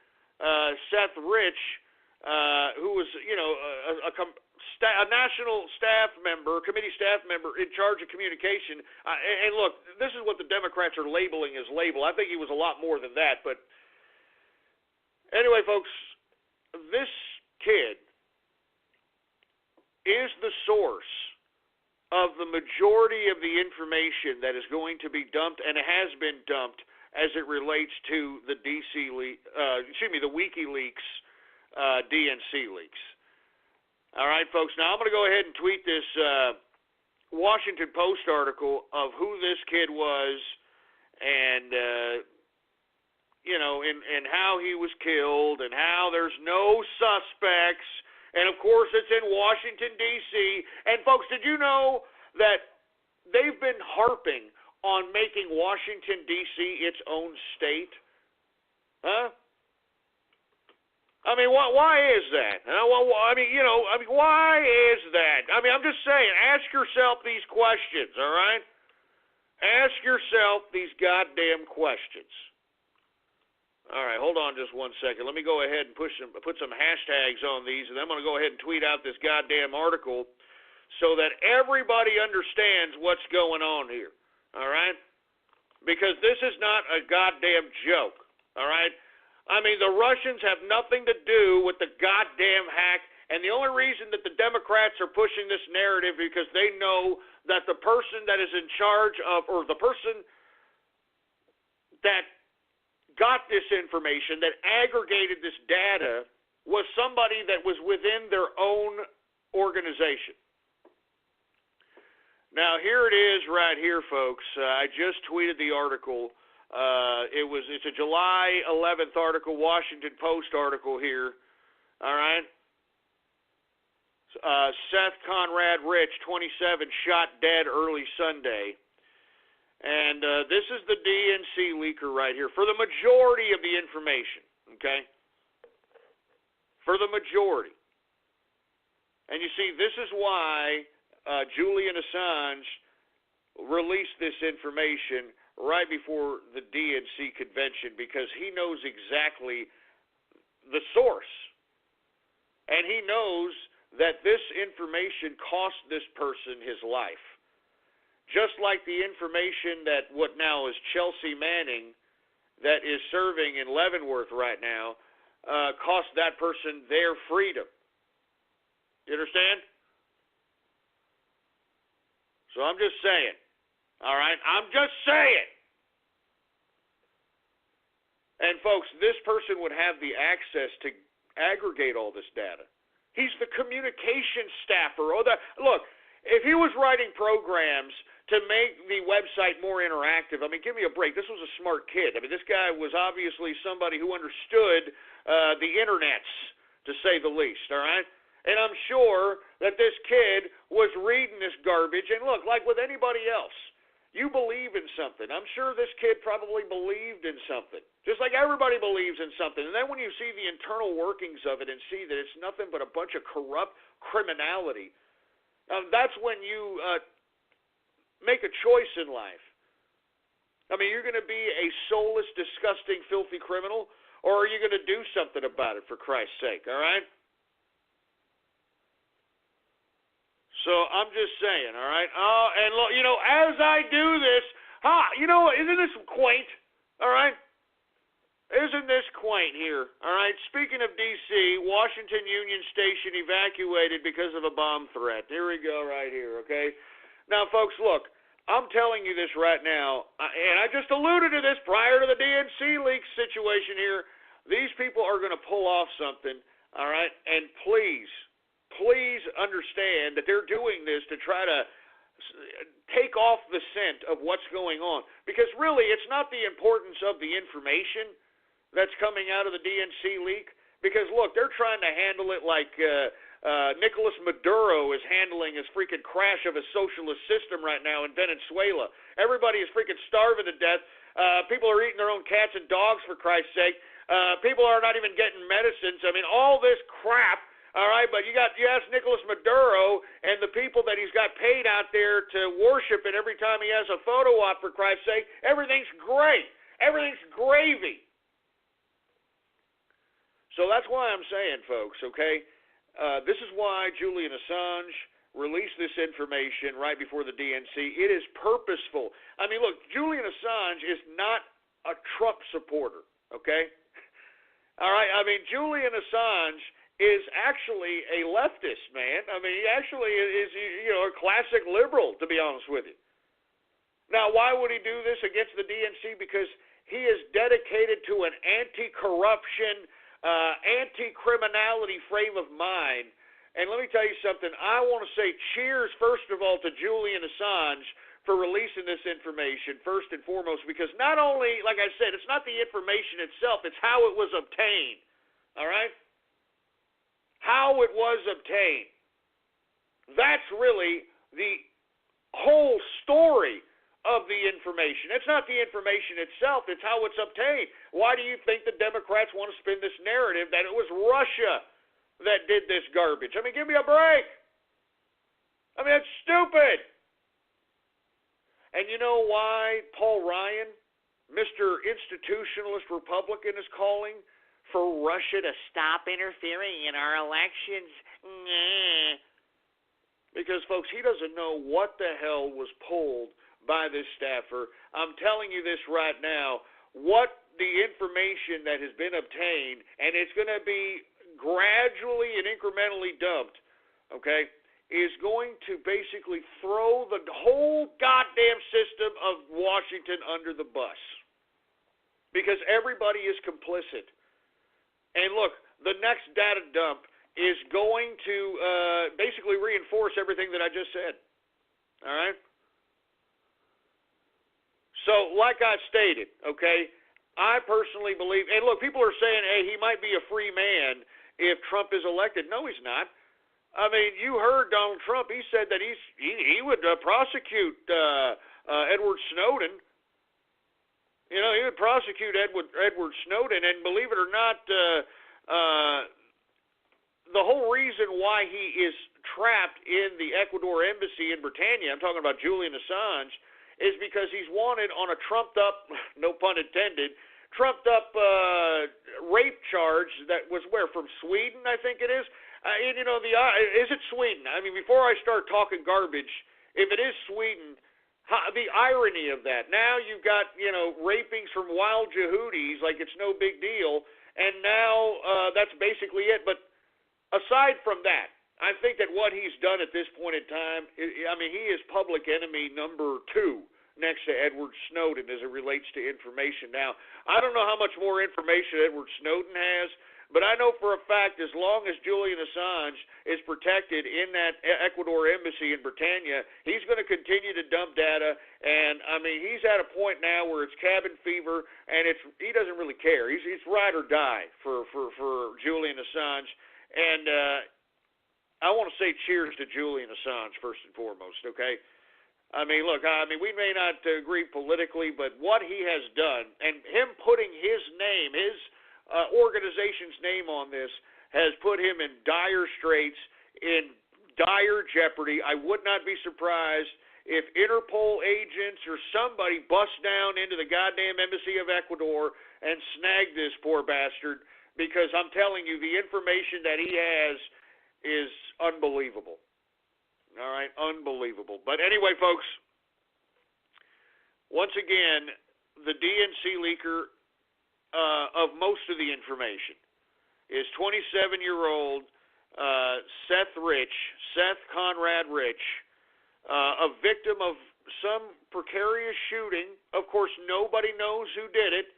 Seth Rich, who was, you know, a national staff member, committee staff member in charge of communication. And look, this is what the Democrats are labeling as label. I think he was a lot more than that. But anyway, folks, this kid is the source of the majority of the information that is going to be dumped and has been dumped as it relates to the the WikiLeaks DNC leaks. All right, folks. Now I'm going to go ahead and tweet this Washington Post article of who this kid was, and and how he was killed, and how there's no suspects, and of course it's in Washington D.C. And folks, did you know that they've been harping on making Washington D.C. its own state? Huh? I mean, why is that? Why is that? I mean, I'm just saying, ask yourself these questions, all right? Ask yourself these goddamn questions. All right, hold on just one second. Let me go ahead and put some hashtags on these, and then I'm going to go ahead and tweet out this goddamn article so that everybody understands what's going on here, all right? Because this is not a goddamn joke, all right? I mean, the Russians have nothing to do with the goddamn hack, and the only reason that the Democrats are pushing this narrative is because they know that the person that is in charge of, or the person that got this information, that aggregated this data, was somebody that was within their own organization. Now, here it is right here, folks. I just tweeted the article. It's a July 11th article, Washington Post article here. All right. Seth Conrad Rich, 27, shot dead early Sunday. And this is the DNC leaker right here for the majority of the information, okay? For the majority. And you see, this is why Julian Assange released this information right before the DNC convention, because he knows exactly the source. And he knows that this information cost this person his life. Just like the information that what now is Chelsea Manning, that is serving in Leavenworth right now, cost that person their freedom. You understand? So I'm just saying. All right? I'm just saying. And folks, this person would have the access to aggregate all this data. He's the communications staffer. Look, if he was writing programs to make the website more interactive, I mean, give me a break. This was a smart kid. I mean, this guy was obviously somebody who understood the internets, to say the least, all right? And I'm sure that this kid was reading this garbage. And look, like with anybody else, you believe in something. I'm sure this kid probably believed in something, just like everybody believes in something. And then when you see the internal workings of it and see that it's nothing but a bunch of corrupt criminality, that's when you make a choice in life. I mean, you're going to be a soulless, disgusting, filthy criminal, or are you going to do something about it, for Christ's sake, all right? So I'm just saying, all right? And look, as I do this, isn't this quaint, all right? Isn't this quaint here, all right? Speaking of D.C., Washington Union Station evacuated because of a bomb threat. Here we go right here, okay? Now, folks, look, I'm telling you this right now, and I just alluded to this prior to the DNC leaks situation here. These people are going to pull off something, all right? And please understand that they're doing this to try to take off the scent of what's going on. Because really, it's not the importance of the information that's coming out of the DNC leak. Because, look, they're trying to handle it like Nicolas Maduro is handling his freaking crash of a socialist system right now in Venezuela. Everybody is freaking starving to death. People are eating their own cats and dogs, for Christ's sake. People are not even getting medicines. I mean, all this crap. All right, but you ask Nicolas Maduro and the people that he's got paid out there to worship it every time he has a photo op, for Christ's sake, everything's great. Everything's gravy. So that's why I'm saying, folks, okay, this is why Julian Assange released this information right before the DNC. It is purposeful. I mean, look, Julian Assange is not a Trump supporter, okay? All right, I mean, Julian Assange is actually a leftist, man. I mean, he actually is, a classic liberal, to be honest with you. Now, why would he do this against the DNC? Because he is dedicated to an anti-corruption, anti-criminality frame of mind. And let me tell you something. I want to say cheers, first of all, to Julian Assange for releasing this information, first and foremost, because not only, like I said, it's not the information itself, it's how it was obtained. All right? How it was obtained. That's really the whole story of the information. It's not the information itself, it's how it's obtained. Why do you think the Democrats want to spin this narrative that it was Russia that did this garbage? I mean, give me a break. I mean, that's stupid. And you know why Paul Ryan, Mr. Institutionalist Republican, is calling for Russia to stop interfering in our elections? Because, folks, he doesn't know what the hell was pulled by this staffer. I'm telling you this right now, what the information that has been obtained, and it's going to be gradually and incrementally dumped, okay, is going to basically throw the whole goddamn system of Washington under the bus. Because everybody is complicit. And look, the next data dump is going to basically reinforce everything that I just said. All right? So, like I stated, okay, I personally believe, and look, people are saying, hey, he might be a free man if Trump is elected. No, he's not. I mean, you heard Donald Trump. He said that he would prosecute Edward Snowden. You know, he would prosecute Edward Snowden, and believe it or not, the whole reason why he is trapped in the Ecuador embassy in Britannia, I'm talking about Julian Assange, is because he's wanted on a trumped-up, no pun intended, trumped-up rape charge that was from Sweden, I think it is. And, is it Sweden? I mean, before I start talking garbage, if it is Sweden, the irony of that. Now you've got, rapings from wild Yehudis like it's no big deal, and now that's basically it. But aside from that, I think that what he's done at this point in time, I mean, he is public enemy number 2 next to Edward Snowden as it relates to information. Now, I don't know how much more information Edward Snowden has, but I know for a fact as long as Julian Assange is protected in that Ecuador embassy in Britannia, he's going to continue to dump data. And, I mean, he's at a point now where it's cabin fever, and he doesn't really care. He's ride or die for Julian Assange. And I want to say cheers to Julian Assange first and foremost, okay? I mean, look, we may not agree politically, but what he has done, and him putting his name, his organization's name on this, has put him in dire straits, in dire jeopardy. I would not be surprised if Interpol agents or somebody bust down into the goddamn embassy of Ecuador and snag this poor bastard, because I'm telling you, the information that he has is unbelievable. All right, unbelievable. But anyway, folks, once again, the DNC leaker of most of the information is 27-year-old Seth Conrad Rich, a victim of some precarious shooting. Of course, nobody knows who did it.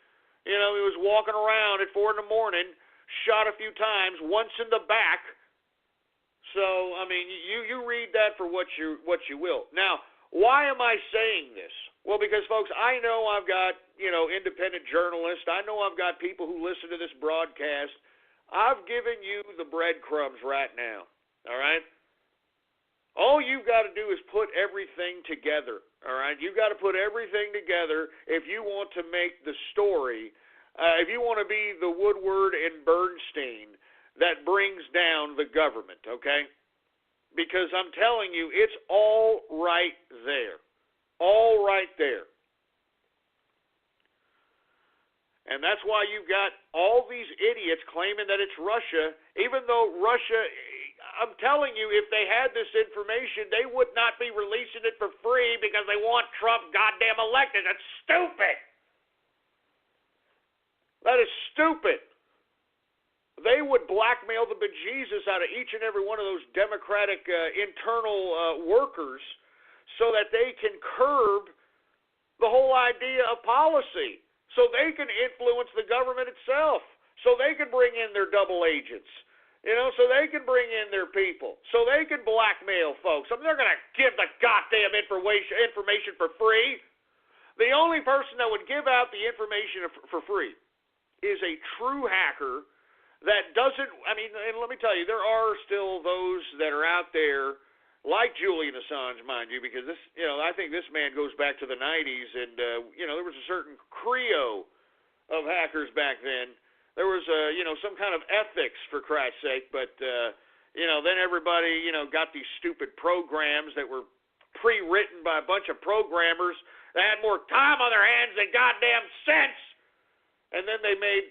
He was walking around at 4 a.m, shot a few times, once in the back. So, I mean, you read that for what you will. Now, why am I saying this? Well, because, folks, I know I've got, independent journalists. I know I've got people who listen to this broadcast. I've given you the breadcrumbs right now, all right? All you've got to do is put everything together, all right? You've got to put everything together if you want to make the story, if you want to be the Woodward and Bernstein that brings down the government, okay? Because I'm telling you, it's all right there. All right there. And that's why you've got all these idiots claiming that it's Russia, even though Russia, I'm telling you, if they had this information, they would not be releasing it for free because they want Trump goddamn elected. That's stupid. That is stupid. they would blackmail the bejesus out of each and every one of those Democratic internal workers so that they can curb the whole idea of policy, so they can influence the government itself, so they can bring in their double agents, so they can bring in their people, so they can blackmail folks. I mean, they're going to give the goddamn information for free. The only person that would give out the information for free is a true hacker that doesn't, and let me tell you, there are still those that are out there, like Julian Assange, mind you, because this, I think this man goes back to the 90s, and, there was a certain trio of hackers back then. There was, some kind of ethics, for Christ's sake, but, then everybody, got these stupid programs that were pre-written by a bunch of programmers that had more time on their hands than goddamn sense. And then they made,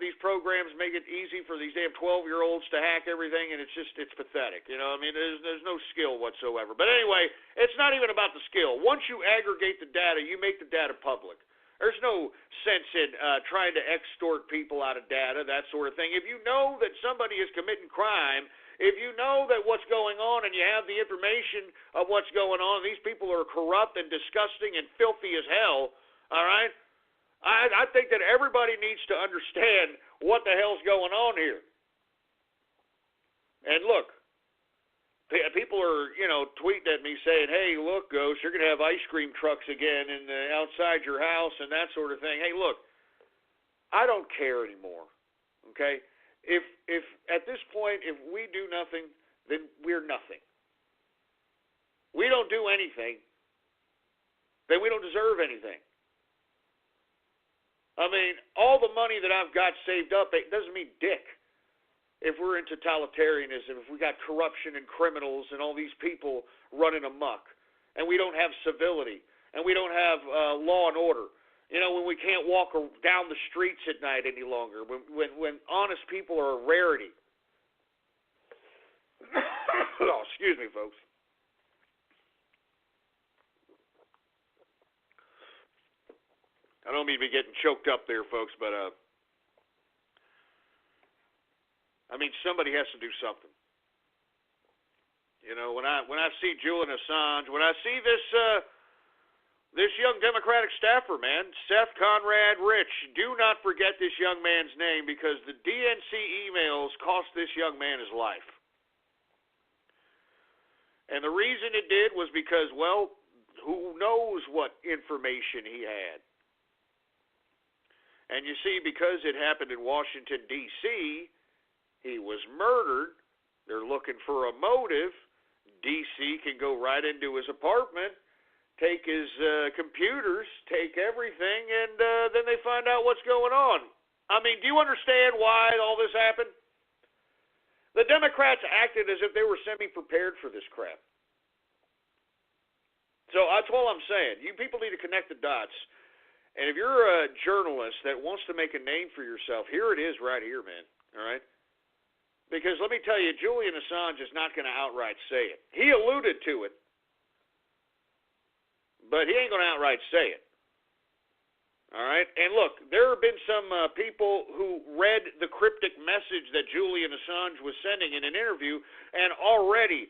these programs make it easy for these damn 12-year-olds to hack everything, and it's pathetic. There's no skill whatsoever. But anyway, it's not even about the skill. Once you aggregate the data, you make the data public. There's no sense in trying to extort people out of data, that sort of thing. If you know that somebody is committing crime, if you know that what's going on and you have the information of what's going on, these people are corrupt and disgusting and filthy as hell, all right? I think that everybody needs to understand what the hell's going on here. And look, people are, tweeting at me saying, hey, look, Ghost, you're going to have ice cream trucks again outside your house and that sort of thing. Hey, look, I don't care anymore, okay? If at this point, if we do nothing, then we're nothing. We don't do anything, then we don't deserve anything. I mean, all the money that I've got saved up, it doesn't mean dick. If we're in totalitarianism, if we got corruption and criminals and all these people running amok, and we don't have civility, and we don't have law and order, when we can't walk down the streets at night any longer, when honest people are a rarity. Oh, excuse me, folks. I don't mean to be getting choked up there, folks, but somebody has to do something. When I see Julian Assange, when I see this young Democratic staffer, man, Seth Conrad Rich, do not forget this young man's name, because the DNC emails cost this young man his life. And the reason it did was because, well, who knows what information he had. And you see, because it happened in Washington, D.C., he was murdered. They're looking for a motive. D.C. can go right into his apartment, take his computers, take everything, and then they find out what's going on. Do you understand why all this happened? The Democrats acted as if they were semi-prepared for this crap. So that's all I'm saying. You people need to connect the dots. And if you're a journalist that wants to make a name for yourself, here it is right here, man, all right? Because let me tell you, Julian Assange is not going to outright say it. He alluded to it, but he ain't going to outright say it, all right? And look, there have been some people who read the cryptic message that Julian Assange was sending in an interview and already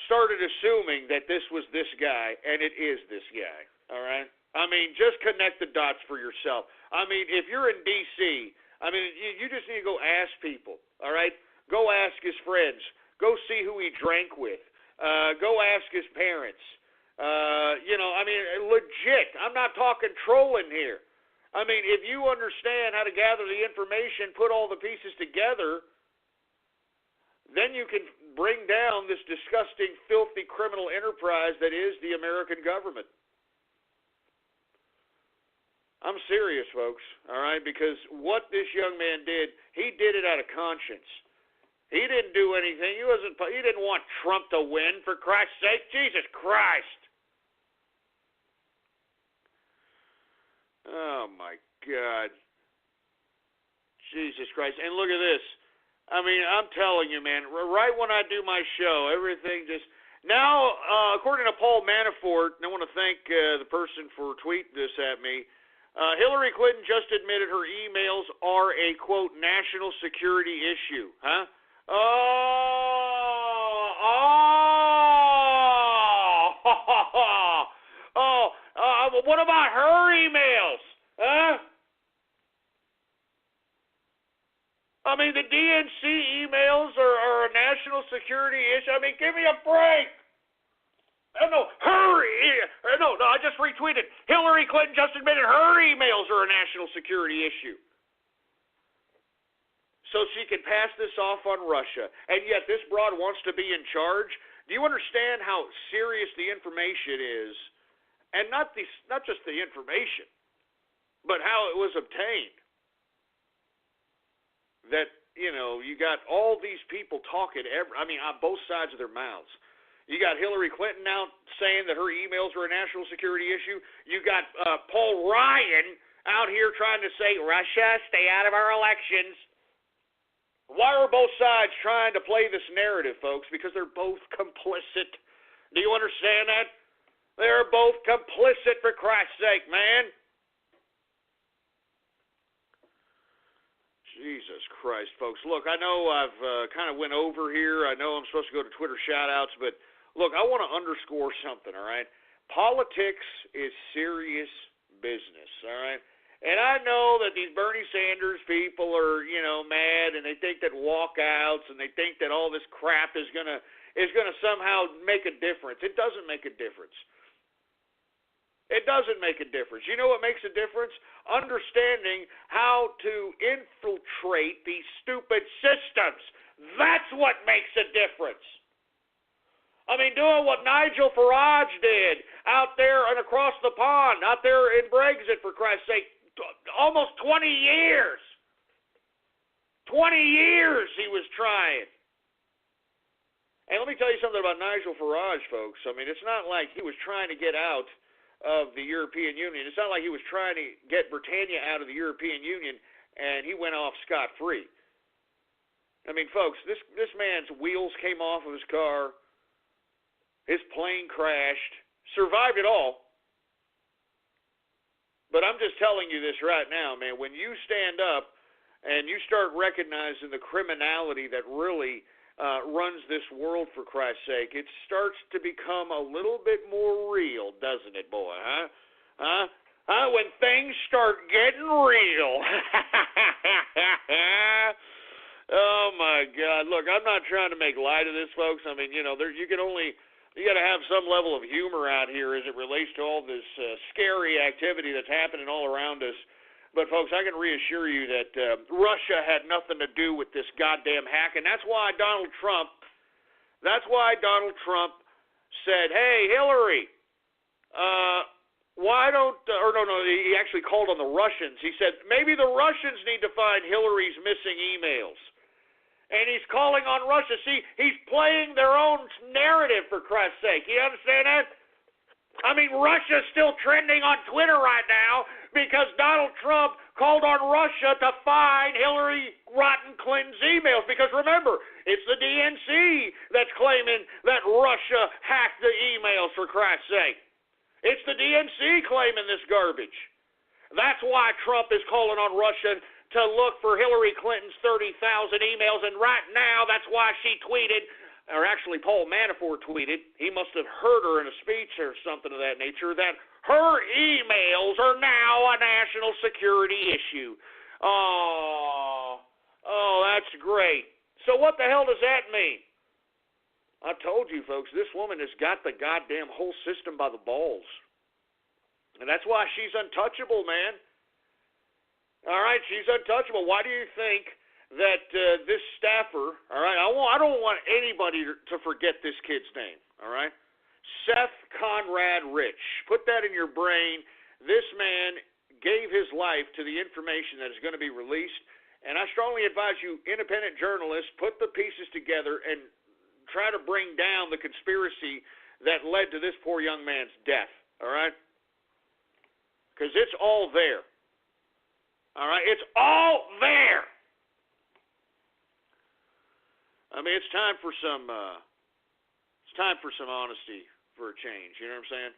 started assuming that this was this guy, and it is this guy, all right? Just connect the dots for yourself. If you're in D.C., you just need to go ask people, all right? Go ask his friends. Go see who he drank with. Go ask his parents. Legit. I'm not talking trolling here. If you understand how to gather the information, put all the pieces together, then you can bring down this disgusting, filthy criminal enterprise that is the American government. I'm serious, folks, all right, because what this young man did, he did it out of conscience. He didn't do anything. He didn't want Trump to win, for Christ's sake. Jesus Christ. Oh, my God. Jesus Christ. And look at this. I'm telling you, man, right when I do my show, everything just... Now, according to Paul Manafort, and I want to thank the person for tweeting this at me, Hillary Clinton just admitted her emails are a, quote, national security issue. Huh? What about her emails? Huh? I mean, the DNC emails are a national security issue. I mean, give me a break. No, I just retweeted. Hillary Clinton just admitted her emails are a national security issue. So she can pass this off on Russia. And yet this broad wants to be in charge. Do you understand how serious the information is? And not just the information, but how it was obtained. That, you got all these people talking, on both sides of their mouths. You got Hillary Clinton now saying that her emails are a national security issue. You got Paul Ryan out here trying to say, Russia, stay out of our elections. Why are both sides trying to play this narrative, folks? Because they're both complicit. Do you understand that? They're both complicit, for Christ's sake, man. Jesus Christ, folks. Look, I know I've kind of went over here. I know I'm supposed to go to Twitter shout-outs, but look, I want to underscore something, all right? Politics is serious business, all right? And I know that these Bernie Sanders people are, mad, and they think that walkouts and they think that all this crap is gonna somehow make a difference. It doesn't make a difference. It doesn't make a difference. You know what makes a difference? Understanding how to infiltrate these stupid systems. That's what makes a difference. I mean, doing what Nigel Farage did out there and across the pond, out there in Brexit, for Christ's sake, almost 20 years. 20 years he was trying. And let me tell you something about Nigel Farage, folks. I mean, it's not like he was trying to get out of the European Union. It's not like he was trying to get Britannia out of the European Union and he went off scot-free. I mean, folks, this man's wheels came off of his car. His plane crashed, survived it all. But I'm just telling you this right now, man. When you stand up and you start recognizing the criminality that really runs this world, for Christ's sake, it starts to become a little bit more real, doesn't it, boy? Huh? When things start getting real. Oh, my God. Look, I'm not trying to make light of this, folks. I mean, you got to have some level of humor out here as it relates to all this scary activity that's happening all around us. But, folks, I can reassure you that Russia had nothing to do with this goddamn hack, and that's why Donald Trump said, hey, Hillary, he actually called on the Russians. He said, maybe the Russians need to find Hillary's missing emails. And he's calling on Russia. See, he's playing their own narrative, for Christ's sake. You understand that? I mean, Russia's still trending on Twitter right now because Donald Trump called on Russia to find Hillary Rotten Clinton's emails. Because remember, it's the DNC that's claiming that Russia hacked the emails, for Christ's sake. It's the DNC claiming this garbage. That's why Trump is calling on Russia to look for Hillary Clinton's 30,000 emails. And right now, that's why she tweeted, or actually Paul Manafort tweeted, he must have heard her in a speech or something of that nature, that her emails are now a national security issue. Oh, that's great. So what the hell does that mean? I told you, folks, this woman has got the goddamn whole system by the balls. And that's why she's untouchable, man. All right, she's untouchable. Why do you think that this staffer, all right, I don't want anybody to forget this kid's name, all right? Seth Conrad Rich. Put that in your brain. This man gave his life to the information that is going to be released, and I strongly advise you, independent journalists, put the pieces together and try to bring down the conspiracy that led to this poor young man's death, all right? Because it's all there. All right? It's all there. I mean, it's time for some honesty for a change. You know what I'm saying?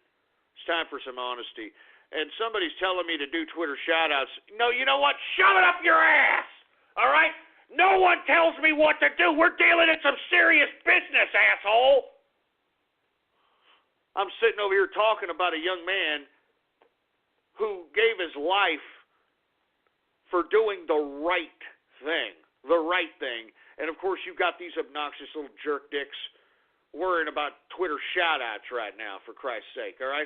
It's time for some honesty. and somebody's telling me to do Twitter shout-outs. No, you know what? Shove it up your ass, all right? No one tells me what to do. We're dealing in some serious business, asshole. I'm sitting over here talking about a young man who gave his life for doing the right thing. And, of course, you've got these obnoxious little jerk dicks worrying about Twitter shout-outs right now, for Christ's sake, all right?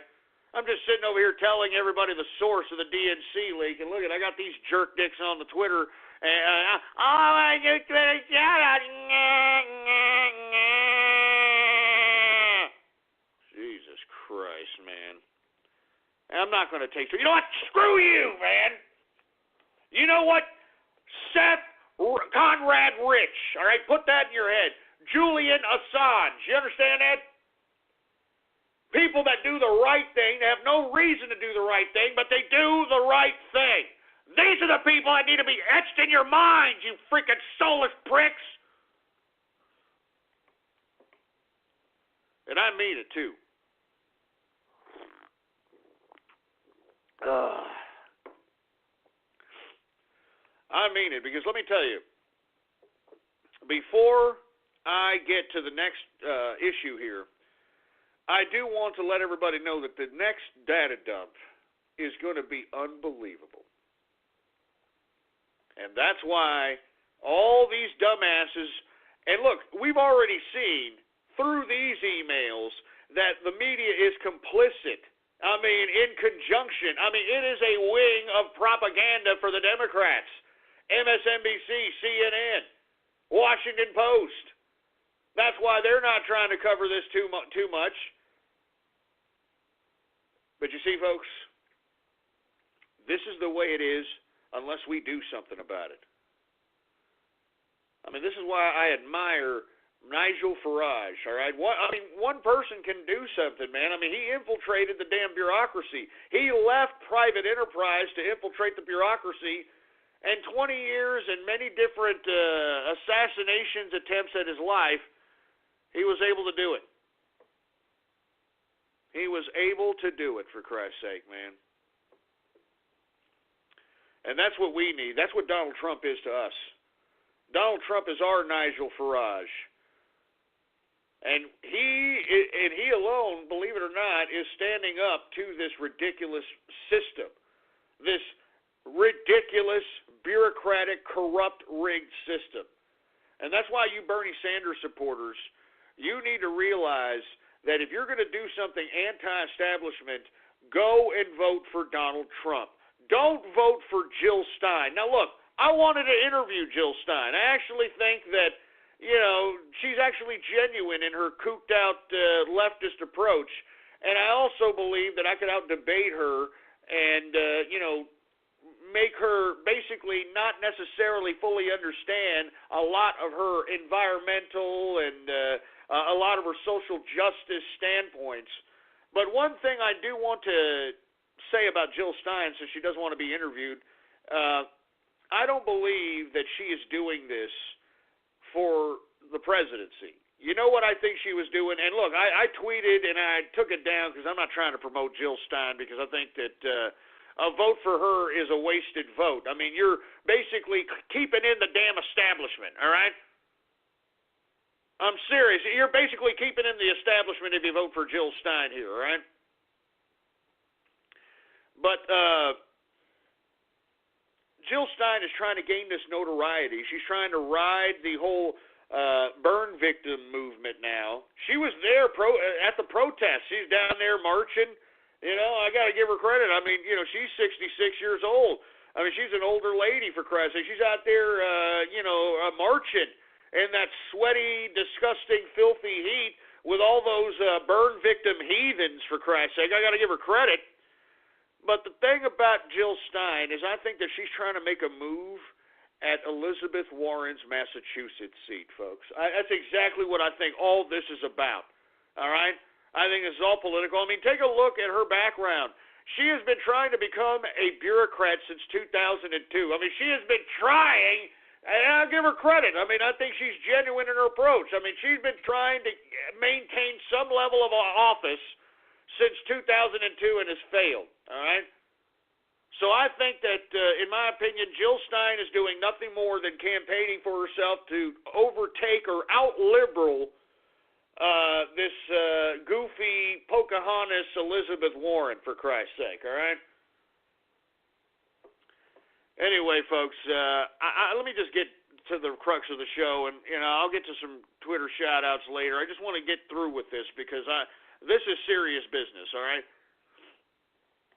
I'm just sitting over here telling everybody the source of the DNC leak, and look, I got these jerk dicks on the Twitter, and I do Twitter shout-out. Jesus Christ, man. I'm not going to take... You know what? Screw you, man. You know what? Seth Conrad Rich, all right? Put that in your head. Julian Assange. You understand that? People that do the right thing, they have no reason to do the right thing, but they do the right thing. These are the people that need to be etched in your minds, you freaking soulless pricks. And I mean it, too. I mean it, because let me tell you, before I get to the next issue here, I do want to let everybody know that the next data dump is going to be unbelievable. And that's why all these dumbasses, and look, we've already seen through these emails that the media is complicit. I mean, in conjunction. I mean, it is a wing of propaganda for the Democrats. MSNBC, CNN, Washington Post. That's why they're not trying to cover this too much. But you see, folks, this is the way it is unless we do something about it. I mean, this is why I admire Nigel Farage, all right? One person can do something, man. I mean, he infiltrated the damn bureaucracy. He left private enterprise to infiltrate the bureaucracy, and 20 years and many different assassinations attempts at his life, he was able to do it. He was able to do it, for Christ's sake, man. And that's what we need. That's what Donald Trump is to us. Donald Trump is our Nigel Farage. And he alone, believe it or not, is standing up to this ridiculous system. This ridiculous, bureaucratic, corrupt, rigged system. And that's why you Bernie Sanders supporters, you need to realize that if you're going to do something anti-establishment, go and vote for Donald Trump. Don't vote for Jill Stein. Now, look, I wanted to interview Jill Stein. I actually think that, you know, she's actually genuine in her cooped-out leftist approach. And I also believe that I could out-debate her and, you know, make her basically not necessarily fully understand a lot of her environmental and a lot of her social justice standpoints. But one thing I do want to say about Jill Stein, since she doesn't want to be interviewed, I don't believe that she is doing this for the presidency. You know what I think she was doing? And look, I tweeted and I took it down because I'm not trying to promote Jill Stein, because I think that a vote for her is a wasted vote. I mean, you're basically keeping in the damn establishment, all right? I'm serious. You're basically keeping in the establishment if you vote for Jill Stein here, all right? But Jill Stein is trying to gain this notoriety. She's trying to ride the whole burn victim movement now. She was there at the protest. She's down there marching. You know, I got to give her credit. I mean, you know, she's 66 years old. I mean, she's an older lady, for Christ's sake. She's out there, marching in that sweaty, disgusting, filthy heat with all those burn victim heathens, for Christ's sake. I got to give her credit. But the thing about Jill Stein is I think that she's trying to make a move at Elizabeth Warren's Massachusetts seat, folks. That's exactly what I think all this is about, all right? I think it's all political. I mean, take a look at her background. She has been trying to become a bureaucrat since 2002. I mean, she has been trying. And I'll give her credit. I mean, I think she's genuine in her approach. I mean, she's been trying to maintain some level of office since 2002 and has failed, all right? So I think that, in my opinion, Jill Stein is doing nothing more than campaigning for herself to overtake or out-liberal this goofy Pocahontas Elizabeth Warren, for Christ's sake, all right? Anyway, folks, let me just get to the crux of the show, and I'll get to some Twitter shout-outs later. I just want to get through with this because this is serious business, all right?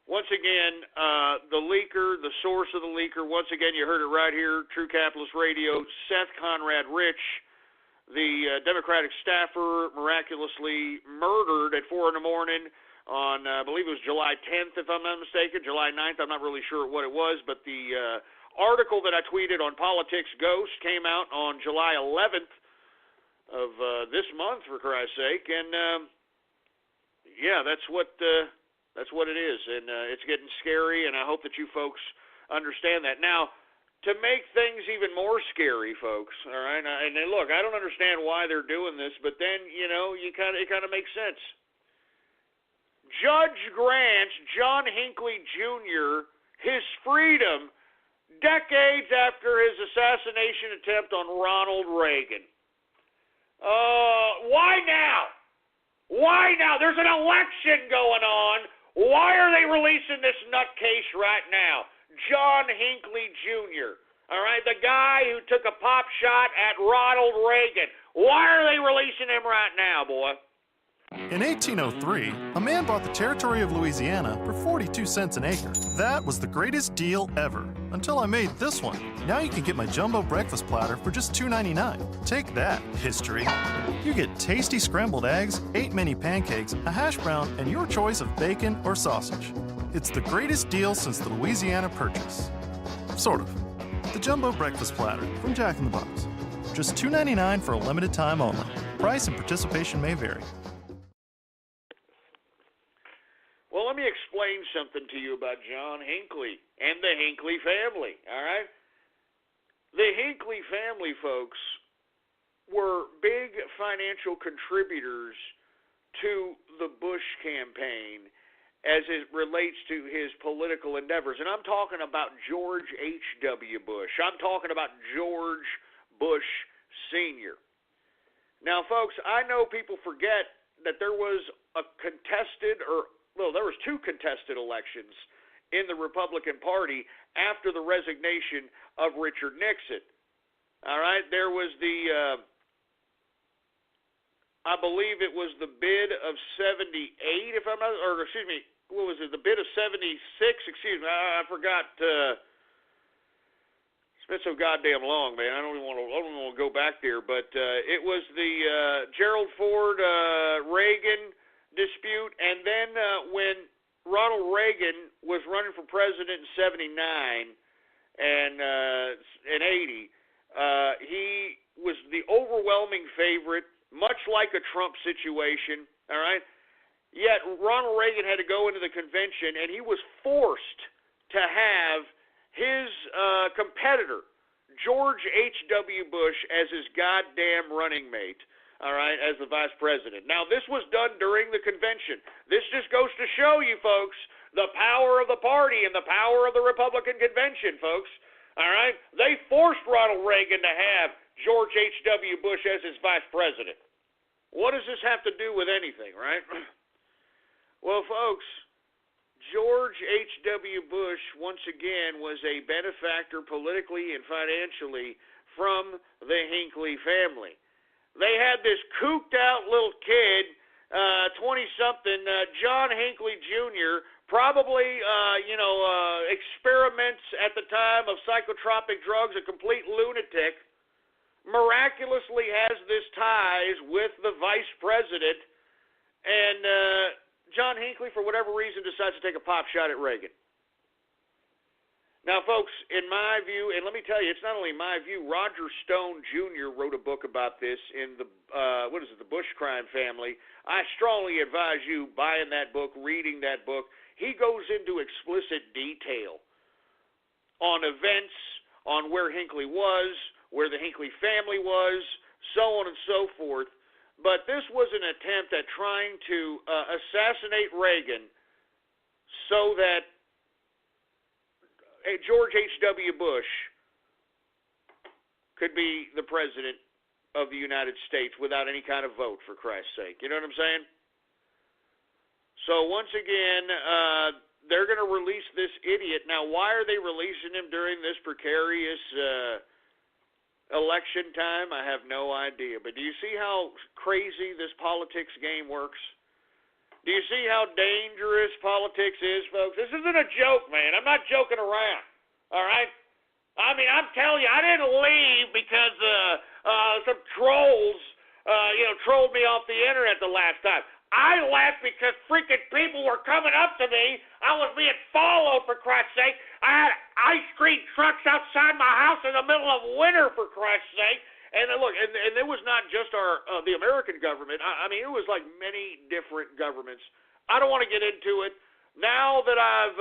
Once again, the leaker, the source of the leaker, once again, you heard it right here, True Capitalist Radio, Seth Conrad Rich, the Democratic staffer, miraculously murdered at 4 in the morning on, I believe it was July 10th, if I'm not mistaken, July 9th, I'm not really sure what it was, but the article that I tweeted on Politics Ghost came out on July 11th of this month, for Christ's sake, and yeah, that's what it is, and it's getting scary, and I hope that you folks understand that. Now, to make things even more scary, folks, all right, and look, I don't understand why they're doing this, but then, it kind of makes sense. Judge grants John Hinckley Jr. his freedom decades after his assassination attempt on Ronald Reagan. Why now? Why now? There's an election going on. Why are they releasing this nutcase right now? John Hinckley Jr., all right, the guy who took a pop shot at Ronald Reagan. Why are they releasing him right now, boy? In 1803, a man bought the territory of Louisiana for 42 cents an acre. That was the greatest deal ever, until I made this one. Now you can get my jumbo breakfast platter for just $2.99. Take that, history. You get tasty scrambled eggs, 8 mini pancakes, a hash brown, and your choice of bacon or sausage. It's the greatest deal since the Louisiana Purchase. Sort of. The jumbo breakfast platter from Jack in the Box. Just $2.99 for a limited time only. Price and participation may vary. Well, let me explain something to you about John Hinckley and the Hinckley family, all right? The Hinckley family, folks, were big financial contributors to the Bush campaign as it relates to his political endeavors. And I'm talking about George H.W. Bush. I'm talking about George Bush Sr. Now, folks, I know people forget that there was a contested there was 2 contested elections in the Republican Party after the resignation of Richard Nixon. All right, there was the, I believe it was the bid of 78, if I'm not, or excuse me, what was it, the bid of 76, excuse me, I forgot, it's been so goddamn long, man, I don't even want to go back there, but it was the Gerald Ford Reagan dispute, and then when Ronald Reagan was running for president in 79 and in 80, he was the overwhelming favorite, much like a Trump situation, all right? Yet Ronald Reagan had to go into the convention, and he was forced to have his competitor, George H.W. Bush, as his goddamn running mate. All right, as the vice president. Now, this was done during the convention. This just goes to show you, folks, the power of the party and the power of the Republican convention, folks. All right? They forced Ronald Reagan to have George H.W. Bush as his vice president. What does this have to do with anything, right? Well, folks, George H.W. Bush, once again, was a benefactor politically and financially from the Hinckley family. They had this cooped-out little kid, 20-something, John Hinckley Jr., probably, experiments at the time of psychotropic drugs, a complete lunatic, miraculously has this ties with the vice president, and John Hinckley, for whatever reason, decides to take a pop shot at Reagan. Now, folks, in my view, and let me tell you, it's not only my view, Roger Stone Jr. wrote a book about this in the, the Bush crime family. I strongly advise you buying that book, reading that book. He goes into explicit detail on events, on where Hinckley was, where the Hinckley family was, so on and so forth. But this was an attempt at trying to assassinate Reagan so that George H.W. Bush could be the president of the United States without any kind of vote, for Christ's sake. You know what I'm saying? So once again, they're going to release this idiot. Now, why are they releasing him during this precarious election time? I have no idea. But do you see how crazy this politics game works? Do you see how dangerous politics is, folks? This isn't a joke, man. I'm not joking around. All right? I mean, I'm telling you, I didn't leave because some trolls, trolled me off the internet the last time. I left because freaking people were coming up to me. I was being followed, for Christ's sake. I had ice cream trucks outside my house in the middle of winter, for Christ's sake. And look, and it was not just the American government. I mean, it was like many different governments. I don't want to get into it. Now that I've,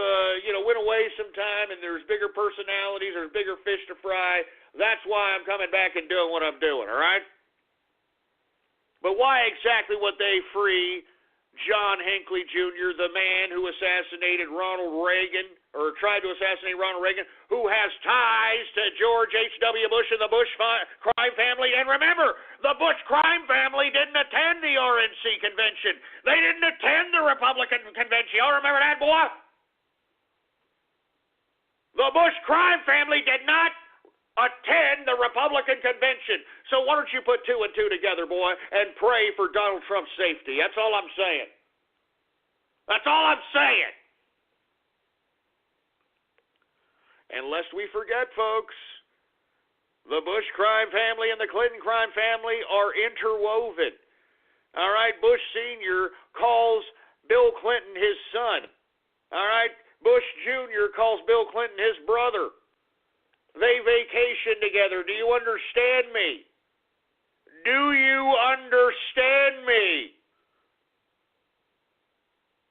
went away some time and there's bigger personalities, there's bigger fish to fry, that's why I'm coming back and doing what I'm doing, all right? But why exactly would they free John Hinckley Jr., the man who assassinated Ronald Reagan, or tried to assassinate Ronald Reagan, who has ties to George H.W. Bush and the Bush crime family? And remember, the Bush crime family didn't attend the RNC convention. They didn't attend the Republican convention. Y'all remember that, boy? The Bush crime family did not attend the Republican convention. So why don't you put two and two together, boy, and pray for Donald Trump's safety? That's all I'm saying. That's all I'm saying. And lest we forget, folks, the Bush crime family and the Clinton crime family are interwoven. All right, Bush Sr. calls Bill Clinton his son. All right, Bush Jr. calls Bill Clinton his brother. They vacation together. Do you understand me? Do you understand me?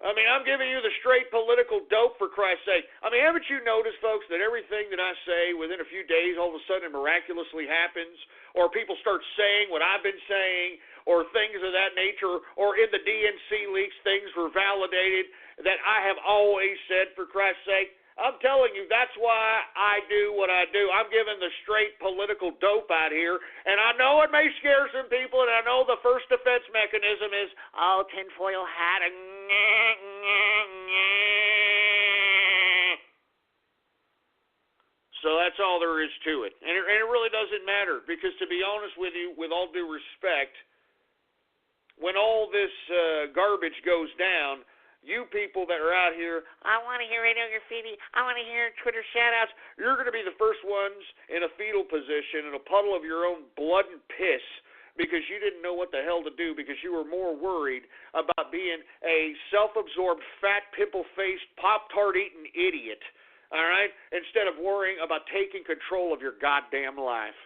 I mean, I'm giving you the straight political dope, for Christ's sake. I mean, haven't you noticed, folks, that everything that I say within a few days, all of a sudden miraculously happens, or people start saying what I've been saying, or things of that nature, or in the DNC leaks, things were validated that I have always said, for Christ's sake? I'm telling you, that's why I do what I do. I'm giving the straight political dope out here, and I know it may scare some people, and I know the first defense mechanism is, tinfoil hat. So that's all there is to it. And it really doesn't matter, because to be honest with you, with all due respect, when all this garbage goes down, you people that are out here, I want to hear Radio Graffiti, I want to hear Twitter shout-outs, you're going to be the first ones in a fetal position in a puddle of your own blood and piss because you didn't know what the hell to do, because you were more worried about being a self-absorbed, fat, pimple-faced, Pop-Tart-eating idiot, all right, instead of worrying about taking control of your goddamn life.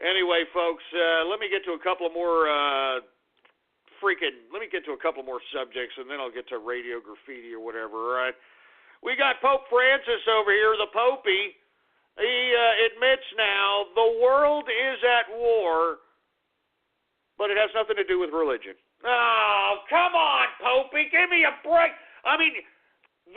Anyway, folks, let me get to a couple of more subjects, and then I'll get to Radio Graffiti or whatever, all right? We got Pope Francis over here, the Popey. He admits now the world is at war, but it has nothing to do with religion. Oh, come on, Popey, give me a break. I mean,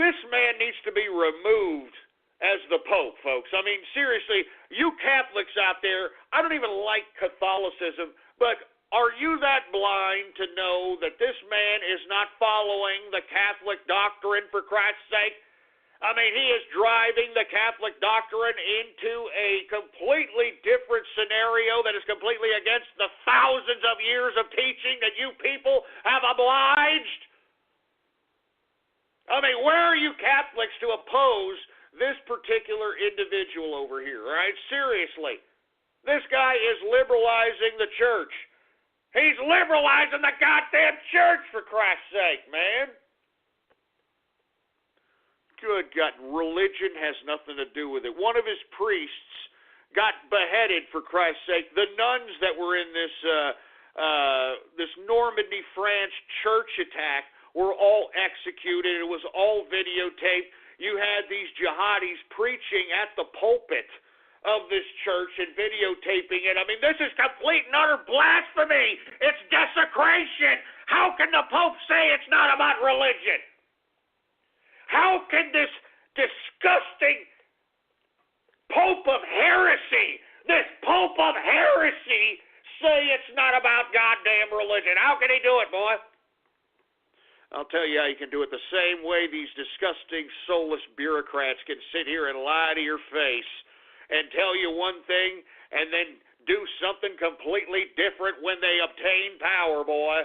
this man needs to be removed as the Pope, folks. I mean, seriously, you Catholics out there, I don't even like Catholicism, but are you that blind to know that this man is not following the Catholic doctrine, for Christ's sake? I mean, he is driving the Catholic doctrine into a completely different scenario that is completely against the thousands of years of teaching that you people have obliged. I mean, where are you Catholics to oppose this particular individual over here, all right? Seriously. This guy is liberalizing the church. He's liberalizing the goddamn church, for Christ's sake, man. Good God, religion has nothing to do with it. One of his priests got beheaded, for Christ's sake. The nuns that were in this Normandy, France church attack were all executed. It was all videotaped. You had these jihadis preaching at the pulpit of this church and videotaping it. I mean, this is complete and utter blasphemy. It's desecration. How can the Pope say it's not about religion? How can this disgusting Pope of heresy, say it's not about goddamn religion? How can he do it, boy? I'll tell you how you can do it the same way these disgusting, soulless bureaucrats can sit here and lie to your face and tell you one thing and then do something completely different when they obtain power, boy.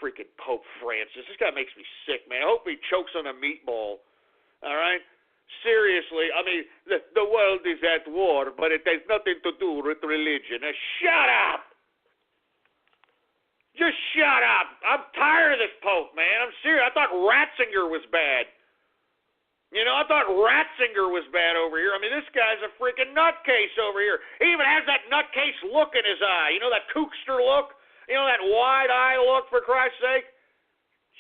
Freaking Pope Francis. This guy makes me sick, man. I hope he chokes on a meatball. All right? Seriously, I mean, the world is at war, but it has nothing to do with religion. Now, shut up! Just shut up. I'm tired of this Pope, man. I'm serious. I thought Ratzinger was bad. You know, I thought Ratzinger was bad over here. I mean, this guy's a freaking nutcase over here. He even has that nutcase look in his eye. You know, that kookster look? You know, that wide eye look, for Christ's sake?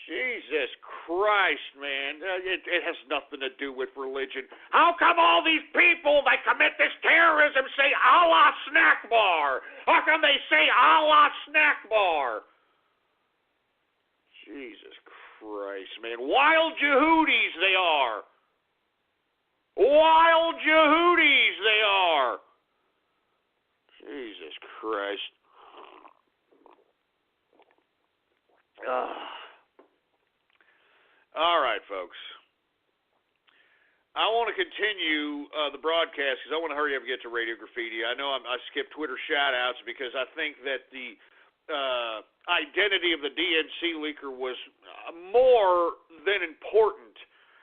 Jesus Christ, man. It has nothing to do with religion. How come all these people that commit this terrorism say Allah snack bar? How come they say Allah snack bar? Jesus Christ, man. Wild Yehudis they are. Wild Yehudis they are. Jesus Christ. All right, folks. I want to continue the broadcast because I want to hurry up and get to Radio Graffiti. I know I skipped Twitter shout-outs because I think that the identity of the DNC leaker was more than important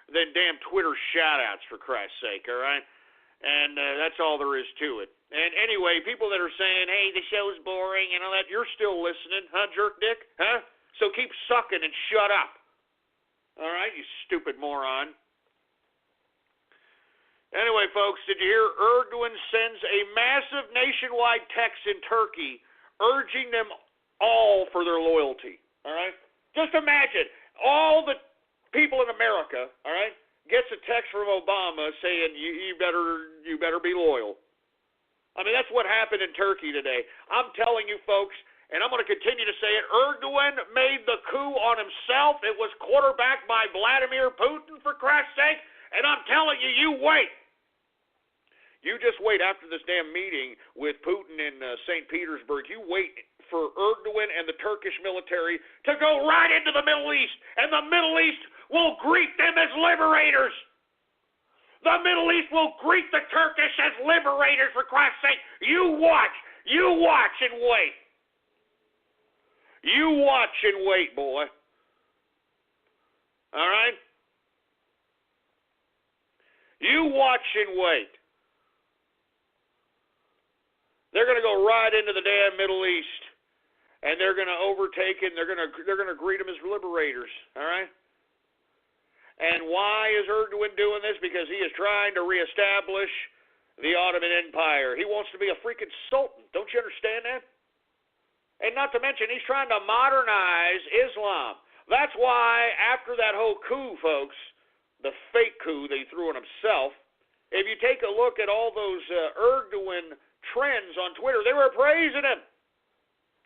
than damn Twitter shout-outs, for Christ's sake, all right? And that's all there is to it. And anyway, people that are saying, hey, the show's boring and all that, you're still listening, huh, jerk dick? Huh? So keep sucking and shut up. All right, you stupid moron. Anyway, folks, did you hear Erdogan sends a massive nationwide text in Turkey urging them all for their loyalty? All right? Just imagine all the people in America, all right, gets a text from Obama saying you better be loyal. I mean, that's what happened in Turkey today. I'm telling you, folks, and I'm going to continue to say it, Erdogan made the coup on himself. It was quarterbacked by Vladimir Putin, for Christ's sake. And I'm telling you, you wait. You just wait after this damn meeting with Putin in St. Petersburg. You wait for Erdogan and the Turkish military to go right into the Middle East. And the Middle East will greet them as liberators. The Middle East will greet the Turkish as liberators, for Christ's sake. You watch. You watch and wait. You watch and wait, boy. All right? You watch and wait. They're going to go right into the damn Middle East, and they're going to overtake it, and they're going to greet them as liberators. All right? And why is Erdogan doing this? Because he is trying to reestablish the Ottoman Empire. He wants to be a freaking sultan. Don't you understand that? And not to mention, he's trying to modernize Islam. That's why, after that whole coup, folks, the fake coup they threw on himself, if you take a look at all those Erdogan trends on Twitter, they were praising him.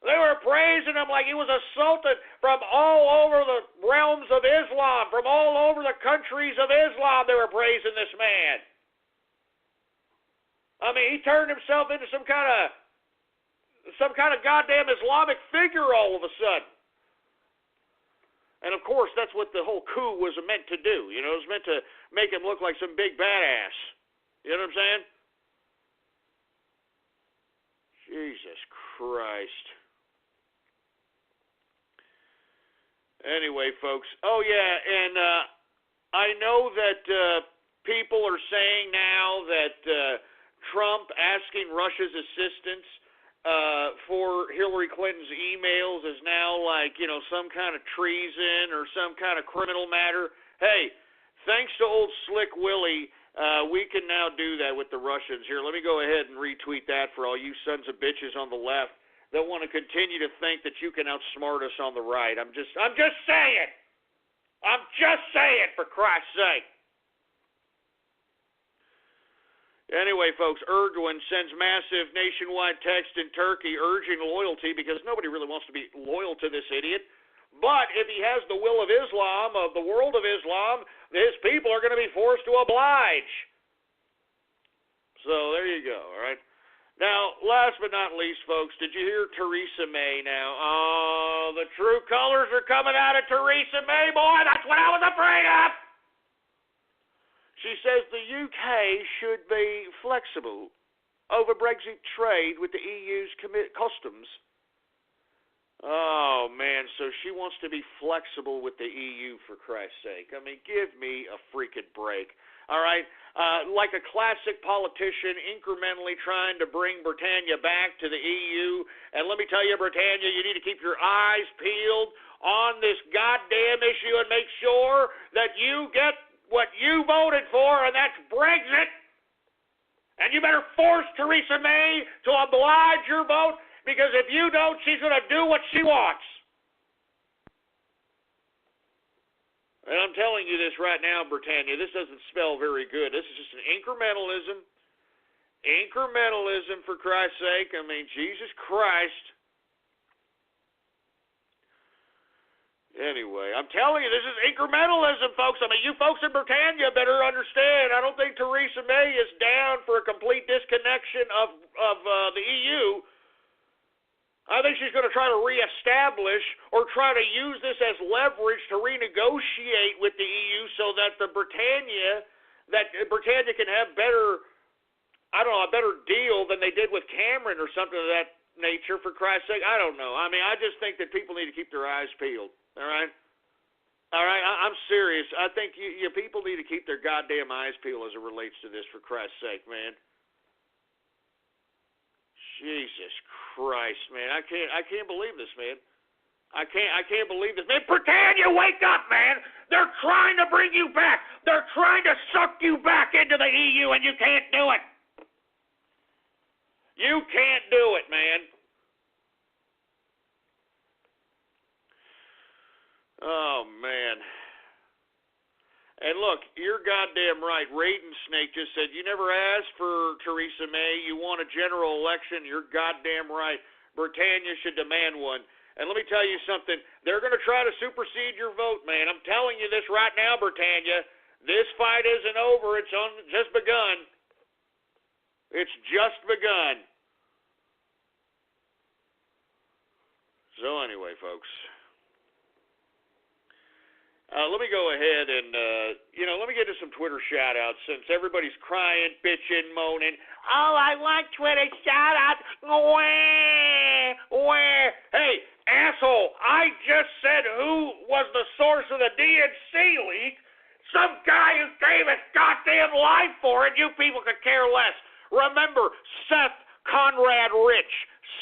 They were praising him like he was a sultan from all over the realms of Islam, from all over the countries of Islam. They were praising this man. I mean, he turned himself into some kind of goddamn Islamic figure all of a sudden. And of course, that's what the whole coup was meant to do. You know, it was meant to make him look like some big badass. You know what I'm saying? Jesus Christ. Anyway, folks. Oh, yeah, and I know that people are saying now that Trump asking Russia's assistance for Hillary Clinton's emails is now like, you know, some kind of treason or some kind of criminal matter. Hey, thanks to old Slick Willie, we can now do that with the Russians. Here, let me go ahead and retweet that for all you sons of bitches on the left that want to continue to think that you can outsmart us on the right. I'm just saying. I'm just saying, for Christ's sake. Anyway, folks, Erdogan sends massive nationwide text in Turkey urging loyalty because nobody really wants to be loyal to this idiot. But if he has the will of Islam, of the world of Islam, his people are going to be forced to oblige. So there you go, all right? Now, last but not least, folks, did you hear Theresa May now? Oh, the true colors are coming out of Theresa May, boy. That's what I was afraid of. She says the UK should be flexible over Brexit trade with the EU's customs. Oh, man, so she wants to be flexible with the EU, for Christ's sake. I mean, give me a freaking break. All right? Like a classic politician incrementally trying to bring Britannia back to the EU. And let me tell you, Britannia, you need to keep your eyes peeled on this goddamn issue and make sure that you get what you voted for, and that's Brexit. And you better force Theresa May to oblige your vote, because if you don't, she's going to do what she wants. And I'm telling you this right now, Britannia, this doesn't spell very good. This is just an incrementalism. Incrementalism, for Christ's sake. I mean, Jesus Christ. Anyway, I'm telling you, this is incrementalism, folks. I mean, you folks in Britannia better understand. I don't think Theresa May is down for a complete disconnection of the EU. I think she's going to try to reestablish or try to use this as leverage to renegotiate with the EU so that Britannia can have better, I don't know, a better deal than they did with Cameron or something of that nature, for Christ's sake. I don't know. I mean, I just think that people need to keep their eyes peeled. All right? All right, I'm serious. I think you people need to keep their goddamn eyes peeled as it relates to this, for Christ's sake, man. Jesus Christ, man. I can't believe this, man. I can't believe this. Man, Britannia, wake up, man. They're trying to bring you back. They're trying to suck you back into the EU, and you can't do it. You can't do it, man. Oh, man. And look, you're goddamn right. Raiden Snake just said, you never asked for Theresa May. You want a general election. You're goddamn right. Britannia should demand one. And let me tell you something. They're going to try to supersede your vote, man. I'm telling you this right now, Britannia. This fight isn't over. It's just begun. It's just begun. So anyway, folks. Let me go ahead and, let me get to some Twitter shout-outs since everybody's crying, bitching, moaning. Oh, I want Twitter shout-outs. Hey, asshole, I just said who was the source of the DNC leak. Some guy who gave his goddamn life for it. You people could care less. Remember, Seth Conrad Rich.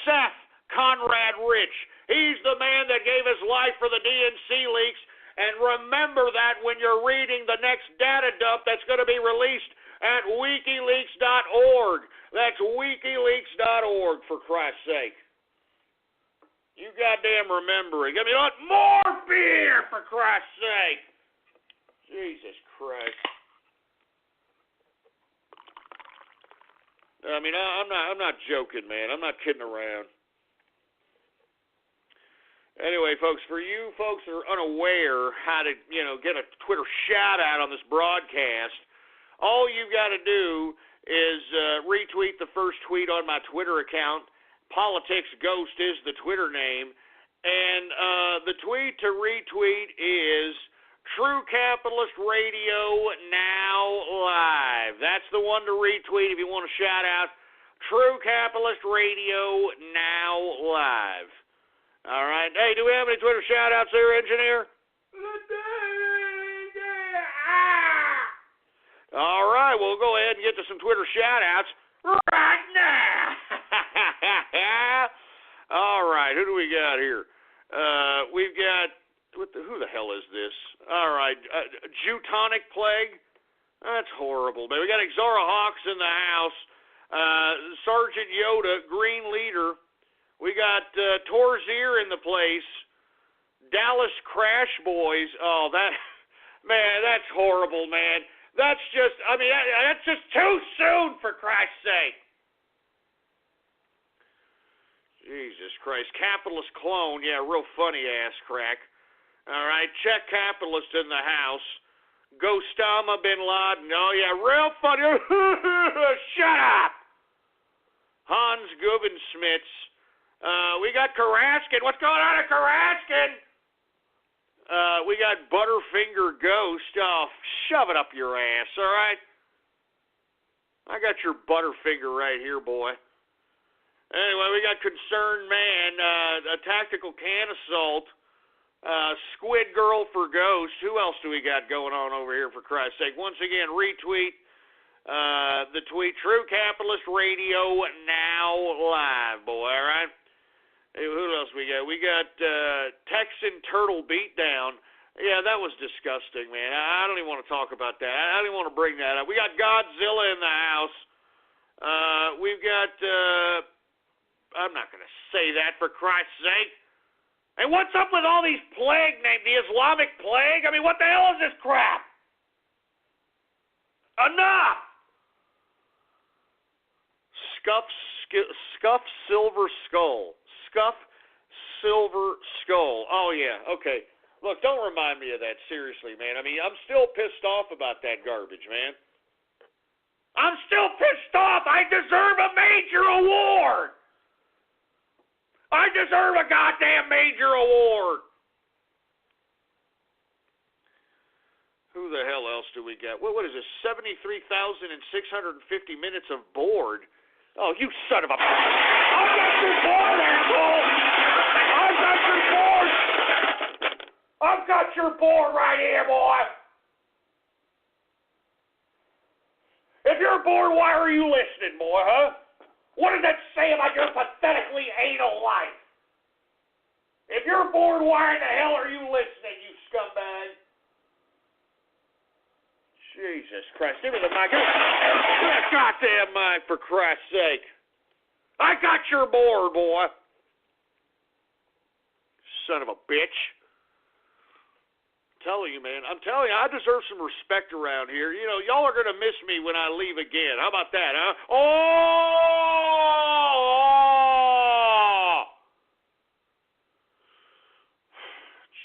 Seth Conrad Rich. He's the man that gave his life for the DNC leaks. And remember that when you're reading the next data dump that's going to be released at WikiLeaks.org. That's WikiLeaks.org, for Christ's sake. You goddamn remember it. I mean, you want more beer, for Christ's sake. Jesus Christ. I mean, I'm not joking, man. I'm not kidding around. Anyway, folks, for you folks that are unaware how to, get a Twitter shout-out on this broadcast, all you've got to do is retweet the first tweet on my Twitter account. Politics Ghost is the Twitter name. And the tweet to retweet is True Capitalist Radio Now Live. That's the one to retweet if you want a shout-out. True Capitalist Radio Now Live. All right. Hey, do we have any Twitter shout-outs there, engineer? All right. We'll go ahead and get to some Twitter shout-outs right now. All right. Who do we got here? We've got, who the hell is this? All right. Teutonic Plague. That's horrible. But we got Exora Hawks in the house. Sergeant Yoda, Green Leader. We got Torzier in the place. Dallas Crash Boys. Oh, that's horrible, man. That's just too soon, for Christ's sake. Jesus Christ. Capitalist Clone. Yeah, real funny ass crack. All right, Czech capitalist in the house. Gostama bin Laden. Oh, yeah, real funny. Shut up. Hans Gubensmitz. We got Karaskin. What's going on at Karaskin? We got Butterfinger Ghost. Oh, shove it up your ass, all right? I got your Butterfinger right here, boy. Anyway, we got Concerned Man, a Tactical Can Assault, Squid Girl for Ghost. Who else do we got going on over here, for Christ's sake? Once again, retweet the tweet, True Capitalist Radio now live, boy, all right? Hey, who else we got? We got Texan Turtle Beatdown. Yeah, that was disgusting, man. I don't even want to talk about that. I don't even want to bring that up. We got Godzilla in the house. We've got, I'm not going to say that, for Christ's sake. Hey, what's up with all these plague names? The Islamic plague? I mean, what the hell is this crap? Enough! Scuff Silver Skull. Scuff Silver Skull. Oh, yeah, okay. Look, don't remind me of that, seriously, man. I mean, I'm still pissed off about that garbage, man. I'm still pissed off. I deserve a major award. I deserve a goddamn major award. Who the hell else do we got? What is this, 73,650 minutes of bored? Oh, you son of a... I've got your board, asshole! I've got your board! I've got your board right here, boy! If you're bored, why are you listening, boy, huh? What does that say about your pathetically anal life? If you're bored, why in the hell are you listening, you scumbag? Jesus Christ, give me the mic. Give me that goddamn mic, for Christ's sake. I got your board, boy. Son of a bitch. I'm telling you, man. I'm telling you, I deserve some respect around here. You know, y'all are going to miss me when I leave again. How about that, huh? Oh!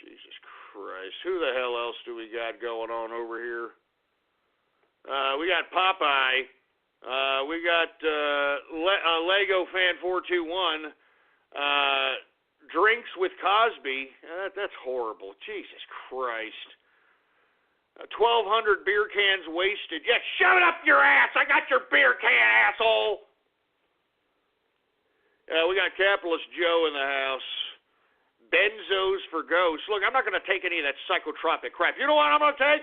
Jesus Christ. Who the hell else do we got going on over here? We got Popeye. We got Lego Fan 421. Drinks with Cosby. That's horrible. Jesus Christ. 1,200 beer cans wasted. Yeah, shove it up your ass. I got your beer can, asshole. We got Capitalist Joe in the house. Benzos for ghosts. Look, I'm not going to take any of that psychotropic crap. You know what I'm going to take?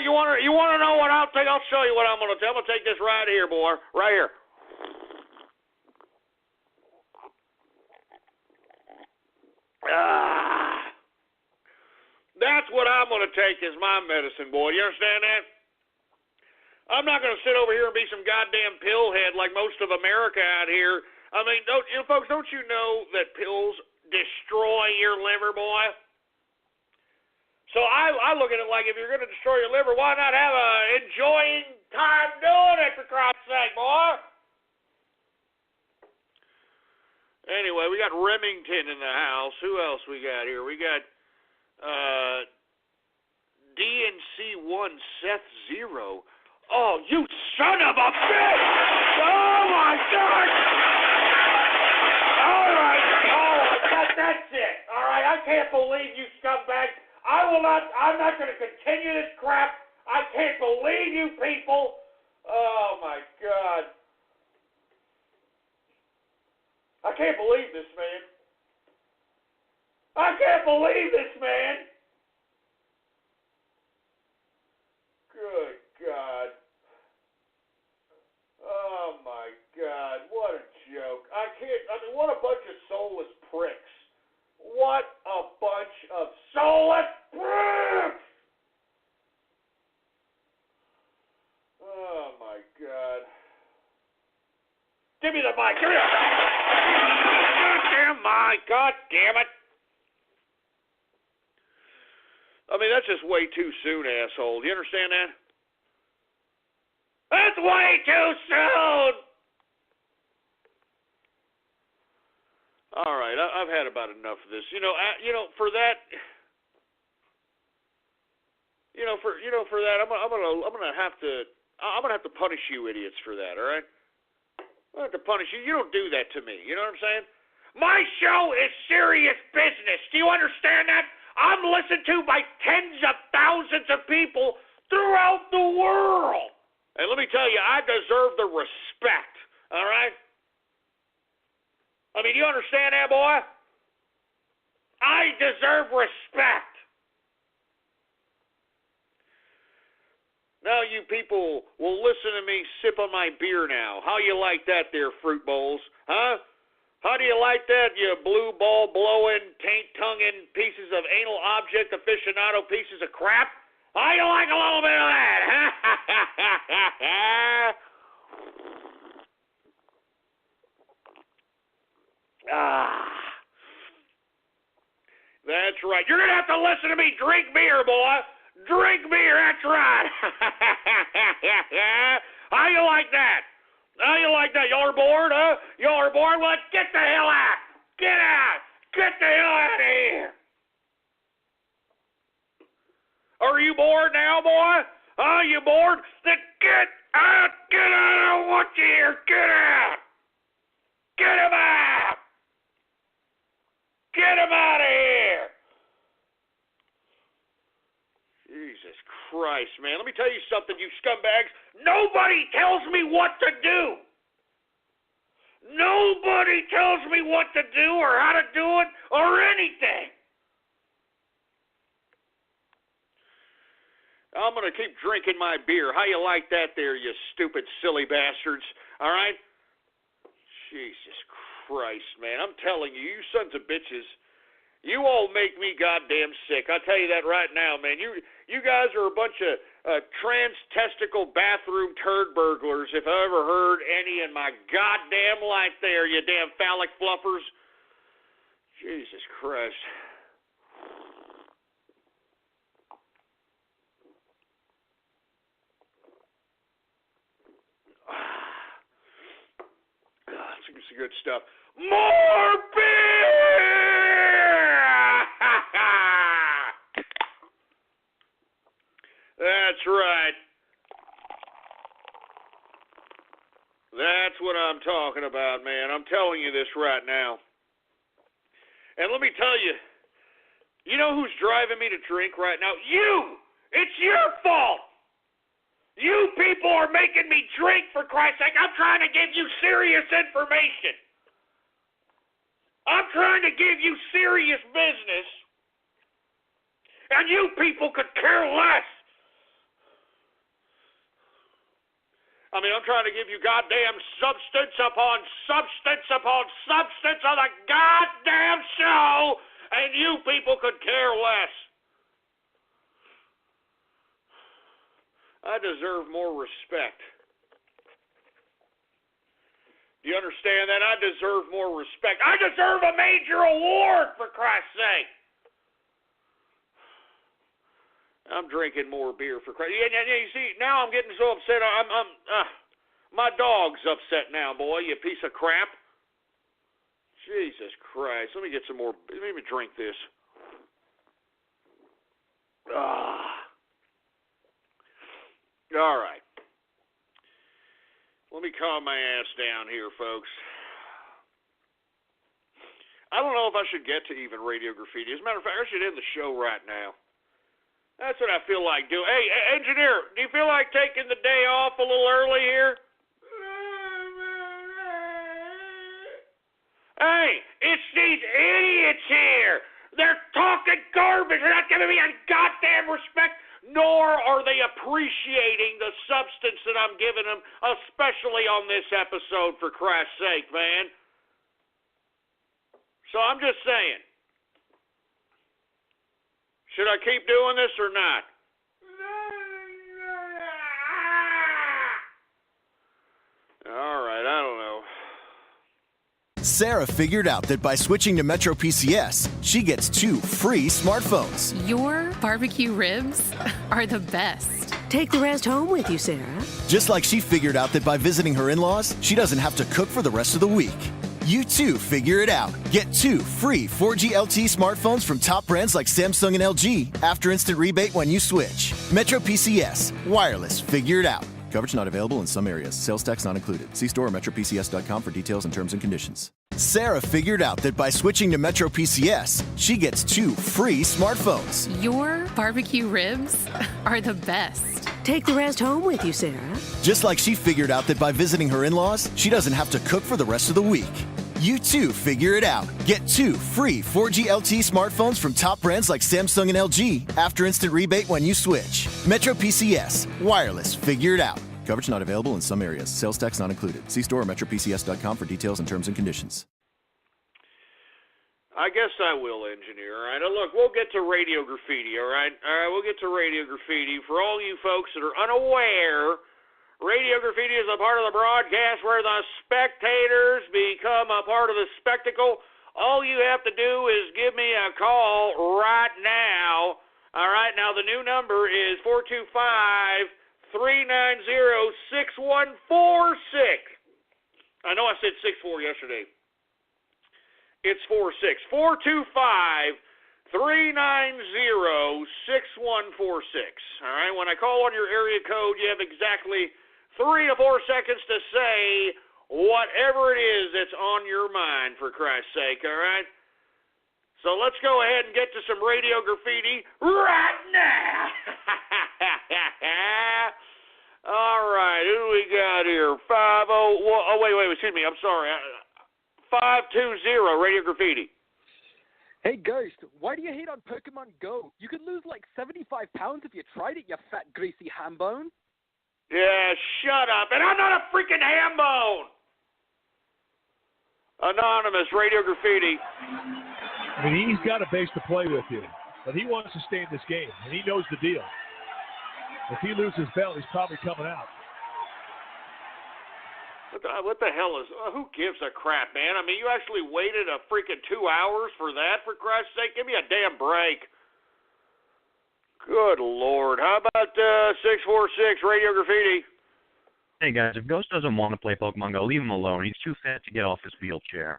You want to know what I'll take? I'll show you what I'm going to take. I'm going to take this right here, boy. Right here. That's what I'm going to take as my medicine, boy. You understand that? I'm not going to sit over here and be some goddamn pillhead like most of America out here. I mean, don't you know that pills destroy your liver, boy? So I look at it like, if you're going to destroy your liver, why not have a enjoying time doing it, for Christ's sake, boy? Anyway, we got Remington in the house. Who else we got here? We got DNC1 Seth Zero. Oh, you son of a bitch! Oh, my God! All right, that's it. All right, I can't believe you scumbag. I'm not going to continue this crap. I can't believe you people. Oh, my God. I can't believe this, man. I can't believe this, man. Good God. Oh, my God. What a joke. What a bunch of soulless pricks. What a bunch of soulless pricks! Oh, my God. Give me the mic. Give me the goddamn mic. God damn it. I mean, that's just way too soon, asshole. Do you understand that? That's way too soon! All right, I've had about enough of this. For that, For that, I'm gonna have to punish you idiots for that. All right? I'm gonna have to punish you. You don't do that to me. You know what I'm saying? My show is serious business. Do you understand that? I'm listened to by tens of thousands of people throughout the world. And let me tell you, I deserve the respect. All right? I mean, you understand that, boy? I deserve respect. Now you people will listen to me sip on my beer now. How you like that there, fruit bowls? Huh? How do you like that, you blue ball blowing, taint-tonguing pieces of anal object aficionado pieces of crap? How you like a little bit of that? That's right. You're going to have to listen to me drink beer, boy. Drink beer, that's right. How you like that? How you like that? Y'all are bored, huh? Y'all are bored? Well, let's get the hell out. Get out. Get the hell out of here. Are you bored now, boy? Huh? You bored? Then get out. Get out. I don't want you here. Get out. Get him out. Get him out of here. Jesus Christ, man. Let me tell you something, you scumbags. Nobody tells me what to do. Nobody tells me what to do or how to do it or anything. I'm going to keep drinking my beer. How you like that there, you stupid, silly bastards? All right? Jesus Christ, man. I'm telling you, you sons of bitches, you all make me goddamn sick. I'll tell you that right now, man. You guys are a bunch of trans-testicle bathroom turd burglars, if I ever heard any in my goddamn life there, you damn phallic fluffers. Jesus Christ. It's good stuff. More beer! That's right. That's what I'm talking about, man. I'm telling you this right now. And let me tell you, you know who's driving me to drink right now? You! It's your fault! You people are making me drink, for Christ's sake. I'm trying to give you serious information. I'm trying to give you serious business. And you people could care less. I mean, I'm trying to give you goddamn substance upon substance upon substance on the goddamn show, and you people could care less. I deserve more respect. Do you understand that? I deserve more respect. I deserve a major award, for Christ's sake. I'm drinking more beer, for Christ's sake. You see, now I'm getting so upset. My dog's upset now, boy, you piece of crap. Jesus Christ. Let me get some more. Let me drink this. All right. Let me calm my ass down here, folks. I don't know if I should get to even Radio Graffiti. As a matter of fact, I should end the show right now. That's what I feel like doing. Hey, engineer, do you feel like taking the day off a little early here? Hey, it's these idiots here. They're talking garbage. They're not giving me a goddamn respect. Nor are they appreciating the substance that I'm giving them, especially on this episode, for Christ's sake, man. So I'm just saying, should I keep doing this or not? All right, I don't know. Sarah figured out that by switching to Metro PCS, she gets 2 free smartphones. Your barbecue ribs are the best. Take the rest home with you, Sarah. Just like she figured out that by visiting her in-laws, she doesn't have to cook for the rest of the week. You too figure it out. Get 2 free 4G LTE smartphones from top brands like Samsung and LG after instant rebate when you switch. Metro PCS. Wireless. Figure it out. Coverage not available in some areas. Sales tax not included. See store or metropcs.com for details and terms and conditions. Sarah figured out that by switching to Metro PCS, she gets 2 free smartphones. Your barbecue ribs are the best. Take the rest home with you, Sarah. Just like she figured out that by visiting her in-laws, she doesn't have to cook for the rest of the week. You too figure it out. Get 2 free 4G LTE smartphones from top brands like Samsung and LG after instant rebate when you switch. Metro PCS. Wireless. Figure it out. Coverage not available in some areas. Sales tax not included. See store or metropcs.com for details and terms and conditions. I guess I will, engineer. All right. Now, look, we'll get to radio graffiti, all right? All right, we'll get to radio graffiti. For all you folks that are unaware, radio graffiti is a part of the broadcast where the spectators become a part of the spectacle. All you have to do is give me a call right now. All right. Now, the new number is 425-390-6146. I know I said 64 yesterday. It's 46. 425-390-6146. All right. When I call on your area code, you have exactly 3 to 4 seconds to say whatever it is that's on your mind, for Christ's sake. All right. So let's go ahead and get to some radio graffiti right now. All right. Who do we got here? 50. Oh, wait. Excuse me. I'm sorry. 520 Radio Graffiti. Hey, Ghost, why do you hate on Pokemon Go? You could lose like 75 pounds if you tried it, you fat, greasy hambone. Yeah, shut up. And I'm not a freaking hambone. Anonymous, Radio Graffiti. I mean, he's got a base to play with here, but he wants to stay in this game, and he knows the deal. If he loses belt, he's probably coming out. What the hell is... who gives a crap, man? I mean, you actually waited a freaking 2 hours for that, for Christ's sake? Give me a damn break. Good Lord. How about 646 Radio Graffiti? Hey, guys, if Ghost doesn't want to play Pokemon Go, leave him alone. He's too fat to get off his wheelchair.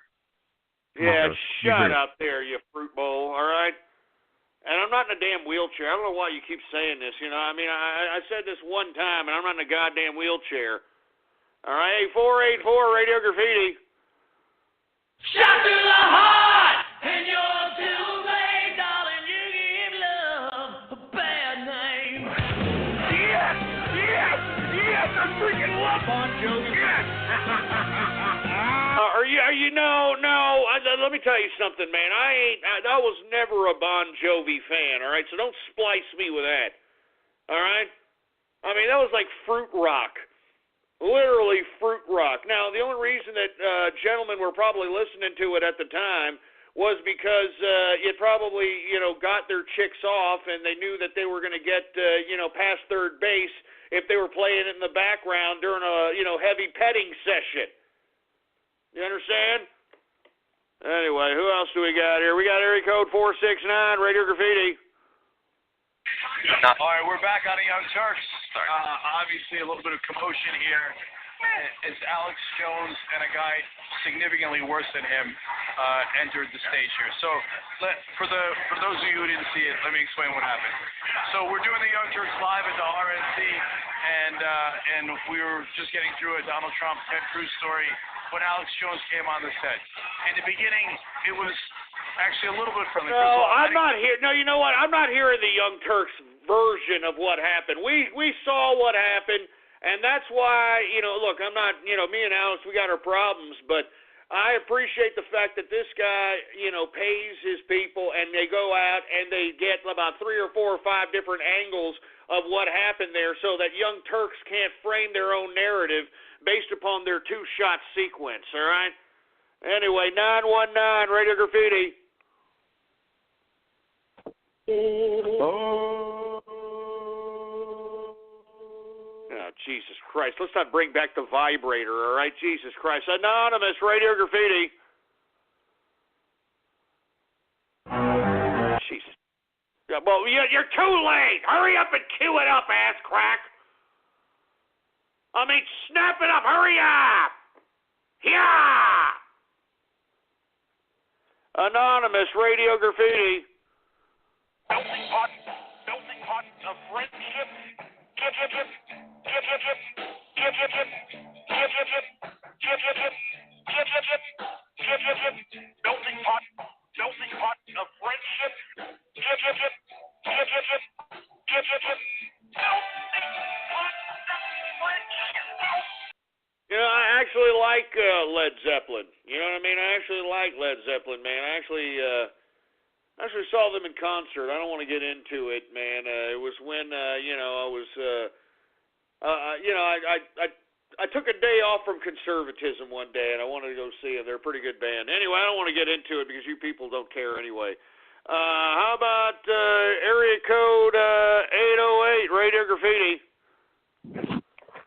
Yeah, shut up there, you fruit bowl, all right? And I'm not in a damn wheelchair. I don't know why you keep saying this, you know. I mean, I said this one time, and I'm not in a goddamn wheelchair. All right, 484 Radio Graffiti. Shot to the heart, and you're too late, darling. You give love a bad name. Yes, I freaking love Bon Jovi. Yes. Are you? No. Let me tell you something, man. I was never a Bon Jovi fan. All right, so don't splice me with that. All right. I mean, that was like fruit rock. Literally fruit rock. Now, the only reason that gentlemen were probably listening to it at the time was because it probably, got their chicks off, and they knew that they were going to get, past third base if they were playing it in the background during a, heavy petting session. You understand? Anyway, who else do we got here? We got area code 469, Radio Graffiti. All right, we're back on the Young Turks. Obviously, a little bit of commotion here as Alex Jones and a guy significantly worse than him entered the stage here. So, for those of you who didn't see it, let me explain what happened. So, we're doing the Young Turks live at the RNC, and we were just getting through a Donald Trump, Ted Cruz story when Alex Jones came on the set. In the beginning, it was actually a little bit friendly. No, I'm not here. No, you know what? I'm not hearing the Young Turks version of what happened. We saw what happened, and that's why, look, I'm not, me and Alex, we got our problems, but I appreciate the fact that this guy, pays his people, and they go out and they get about 3 or 4 or 5 different angles of what happened there so that Young Turks can't frame their own narrative based upon their 2-shot sequence, all right? Anyway, 919, Radio Graffiti. Oh, Jesus Christ. Let's not bring back the vibrator, all right? Jesus Christ. Anonymous, Radio Graffiti. Jesus. Well, you're too late. Hurry up and cue it up, ass crack. I mean, snap it up. Hurry up. Yeah. Anonymous Radio Graffiti. Melting pot of friendship. Melting pot of friendship. You know, I actually like Led Zeppelin. You know what I mean? I actually like Led Zeppelin, man. I actually saw them in concert. I don't want to get into it, man. It was when I was I took a day off from conservatism one day, and I wanted to go see them. They're a pretty good band. Anyway, I don't want to get into it because you people don't care anyway. How about area code 808 Radio Graffiti?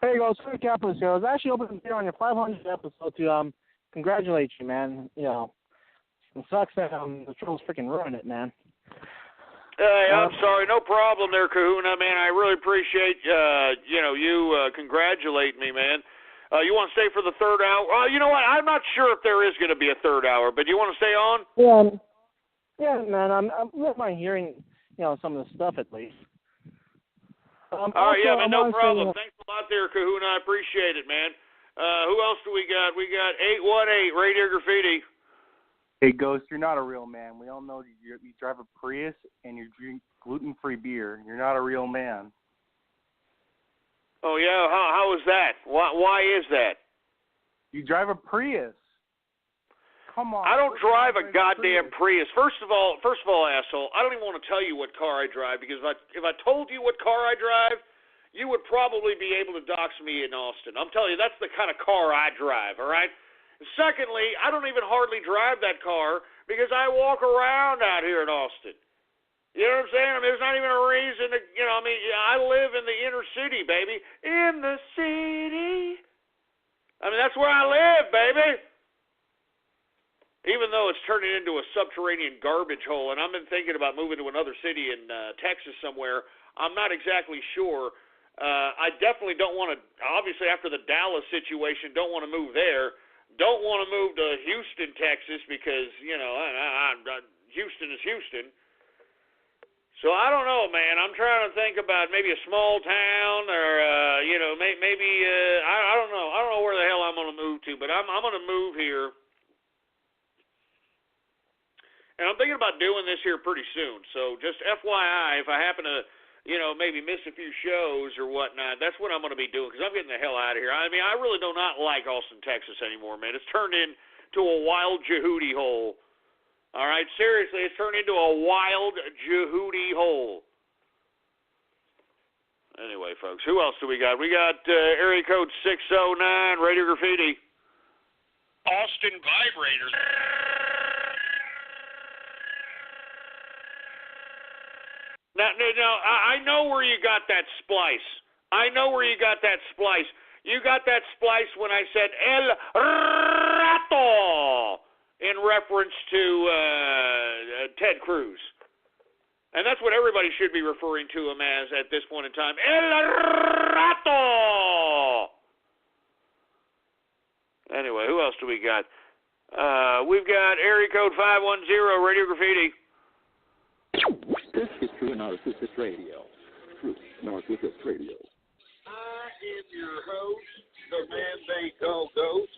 There you go, Sir Capitalist here. I was actually hoping to be on your 500th episode to congratulate you, man. You know, it sucks that the trolls freaking ruined it, man. Hey, I'm sorry. No problem there, Kahuna, man. I really appreciate you congratulating me, man. You want to stay for the third hour? You know what? I'm not sure if there is going to be a third hour, but you want to stay on? Yeah, man. I wouldn't mind hearing, some of the stuff at least. All right, yeah, man, no problem. Thanks a lot there, Kahuna. I appreciate it, man. Who else do we got? We got 818 Radio Graffiti. Hey, Ghost, you're not a real man. We all know you drive a Prius and you drink gluten-free beer. You're not a real man. Oh, yeah? How is that? Why is that? You drive a Prius. Come on. I don't drive a goddamn Prius. First of all, asshole, I don't even want to tell you what car I drive because if I told you what car I drive, you would probably be able to dox me in Austin. I'm telling you, that's the kind of car I drive, all right? Secondly, I don't even hardly drive that car because I walk around out here in Austin. You know what I'm saying? I mean, there's not even a reason to, I live in the inner city, baby. In the city. I mean, that's where I live, baby. Even though it's turning into a subterranean garbage hole, and I've been thinking about moving to another city in Texas somewhere, I'm not exactly sure. I definitely don't want to, obviously after the Dallas situation, don't want to move there. Don't want to move to Houston, Texas, because, Houston is Houston. So I don't know, man. I'm trying to think about maybe a small town or, maybe, I don't know. I don't know where the hell I'm going to move to, but I'm going to move here. And I'm thinking about doing this here pretty soon. So just FYI, if I happen to, maybe miss a few shows or whatnot, that's what I'm going to be doing because I'm getting the hell out of here. I mean, I really do not like Austin, Texas anymore, man. It's turned into a wild Jehudi hole. All right? Seriously, it's turned into a wild Jehudi hole. Anyway, folks, who else do we got? We got area code 609, Radio Graffiti. Austin Vibrators. Now, I know where you got that splice. You got that splice when I said El Rato in reference to Ted Cruz. And that's what everybody should be referring to him as at this point in time. El Rato! Anyway, who else do we got? We've got area code 510, Radio Graffiti. This is True Narcissist Radio. True Narcissist Radio. I am your host, the man they call Ghost.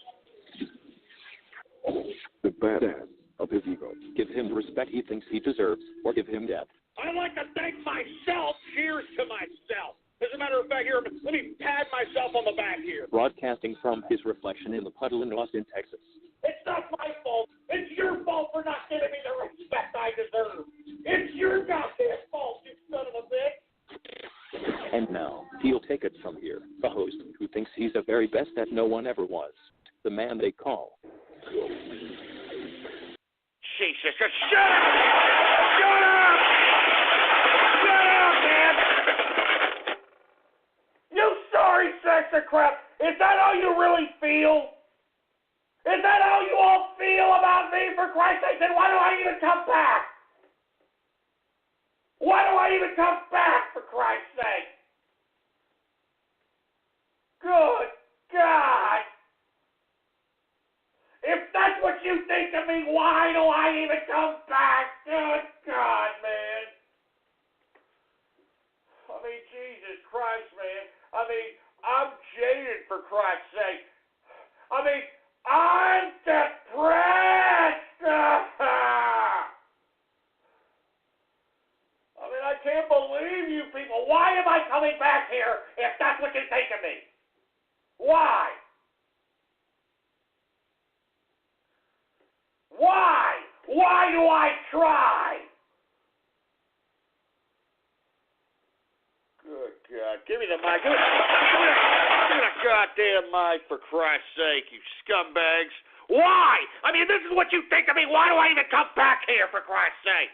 The badass of his ego. Give him the respect he thinks he deserves, or give him death. I like to thank myself. Cheers to myself. As a matter of fact, here, let me pat myself on the back here. Broadcasting from his reflection in the puddle in Austin, Texas. It's not my fault. It's your fault for not giving me the respect I deserve. It's your goddamn fault, you son of a bitch. And now, he'll take it from here. A host who thinks he's the very best that no one ever was. The man they call Jesus, shut up! Shut up! Shut up, man! You sorry sex of crap! Is that how you really feel? Is that how you all feel about me, for Christ's sake? Then why do I even come back? Why do I even come back, for Christ's sake? Good God! If that's what you think of me, why why do I even come back? Good God, man. I mean, Jesus Christ, man. I mean, I'm jaded, for Christ's sake. I mean, I'm depressed. I mean, I can't believe you people. Why am I coming back here if that's what you think of me? Why? Why? Why do I try? Good God. Give me the mic. Give me the goddamn mic, for Christ's sake, you scumbags. Why? I mean, this is what you think of me. Why do I even come back here, for Christ's sake?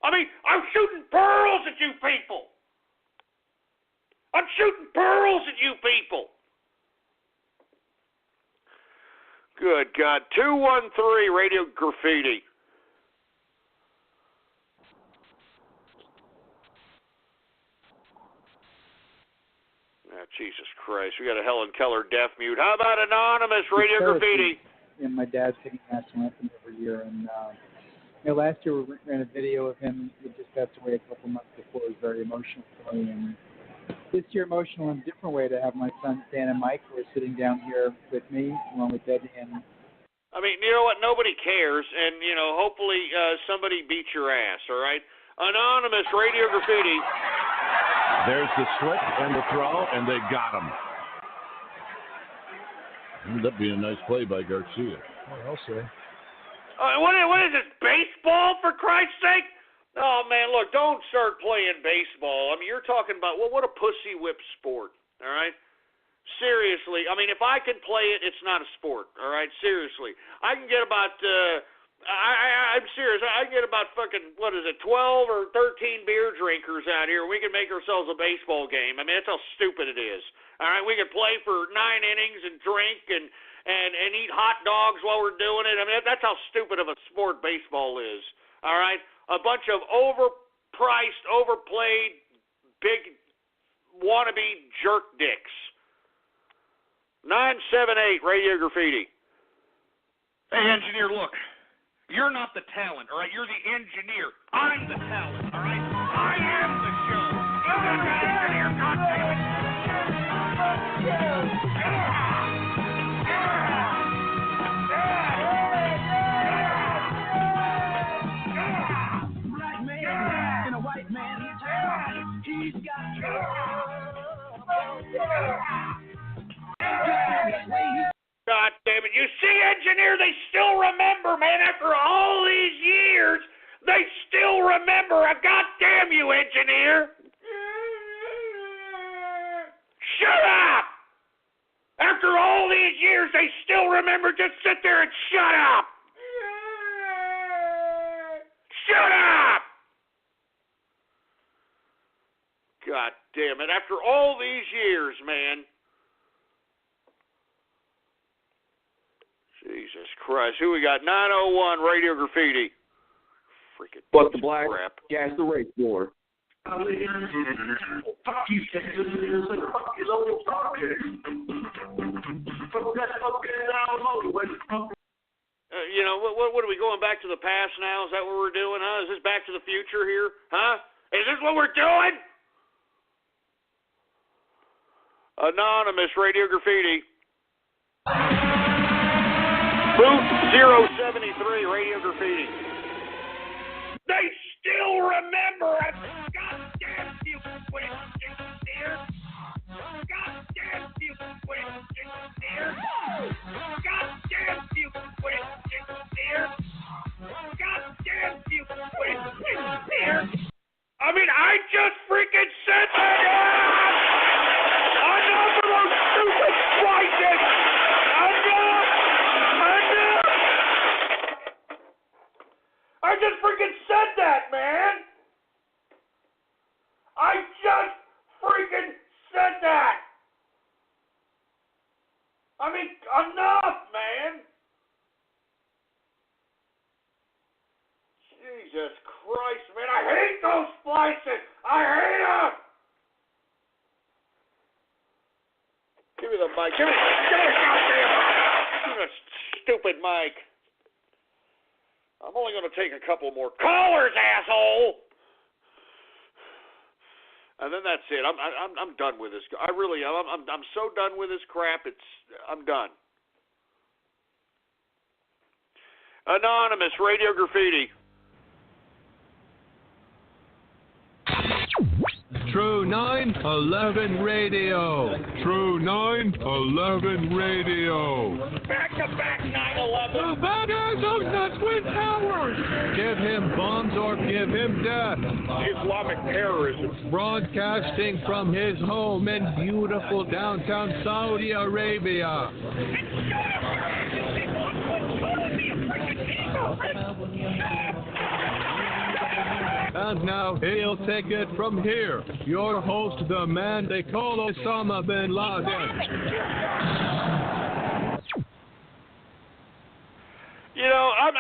I mean, I'm shooting pearls at you people. I'm shooting pearls at you people. Good God. 213 Radio Graffiti. Oh, Jesus Christ. We got a Helen Keller deaf mute. How about Anonymous Radio Graffiti? And my dad's singing national anthem every year. And last year we ran a video of him. He just passed away a couple months before. It was very emotional for me. And this year, emotional in a different way, to have my son Stan and Mike who are sitting down here with me, along with Debbie. And I mean, you know what? Nobody cares. And, hopefully somebody beats your ass, all right? Anonymous Radio Graffiti. There's the slip and the throw, and they got him. Ended up being a nice play by Garcia. I'll say. What is this, baseball, for Christ's sake? Oh, man, look, don't start playing baseball. I mean, you're talking about, what a pussy whip sport, all right? Seriously. I mean, if I can play it, it's not a sport, all right? Seriously. I can get about, I'm serious, I can get about fucking, 12 or 13 beer drinkers out here. We can make ourselves a baseball game. I mean, that's how stupid it is, all right? We can play for 9 innings and drink and eat hot dogs while we're doing it. I mean, that's how stupid of a sport baseball is, all right? A bunch of overpriced, overplayed, big wannabe jerk dicks. 978 Radio Graffiti. Hey, engineer, look. You're not the talent, all right? You're the engineer. I'm the talent, all right? I am the show. You're not the engineer, goddammit. God damn it. You see, engineer, they still remember, man. After all these years, they still remember. God damn you, engineer. Shut up. After all these years, they still remember. Just sit there and shut up. Shut up. God damn it. After all these years, man. Jesus Christ. Who we got? 901 Radio Graffiti. Freaking Fuck the black. Crap. Gas the race war. Fuck you, Texas. Fuck you, local talking. Fuck that fucking download. What are we going back to the past now? Is that what we're doing, huh? Is this Back to the Future here? Huh? Is this what we're doing? Anonymous Radio Graffiti. Boot 073 Radio Graffiti. They still remember us. Goddamn you, quit here. Goddamn you, quit here. Goddamn you, quit here. Goddamn you, quit here. I mean, I just freaking said that. Enough of those stupid prices. I just freaking said that, man. I just freaking said that. I mean, enough, man. Jesus Christ, man. I hate those splices. I hate them. Give me the mic. Give me the goddamn mic. Give me the stupid mic. I'm only going to take a couple more callers, asshole. And then that's it. I'm done with this. I really am. I'm so done with this crap. I'm done. Anonymous Radio Graffiti. True 911 Radio. True 911 Radio. Back-to-back 9/11. The badass of the Twin Towers. Give him bombs or give him death. Islamic terrorism. Broadcasting from his home in beautiful downtown Saudi Arabia. And now he'll take it from here. Your host, the man they call Osama bin Laden. I'm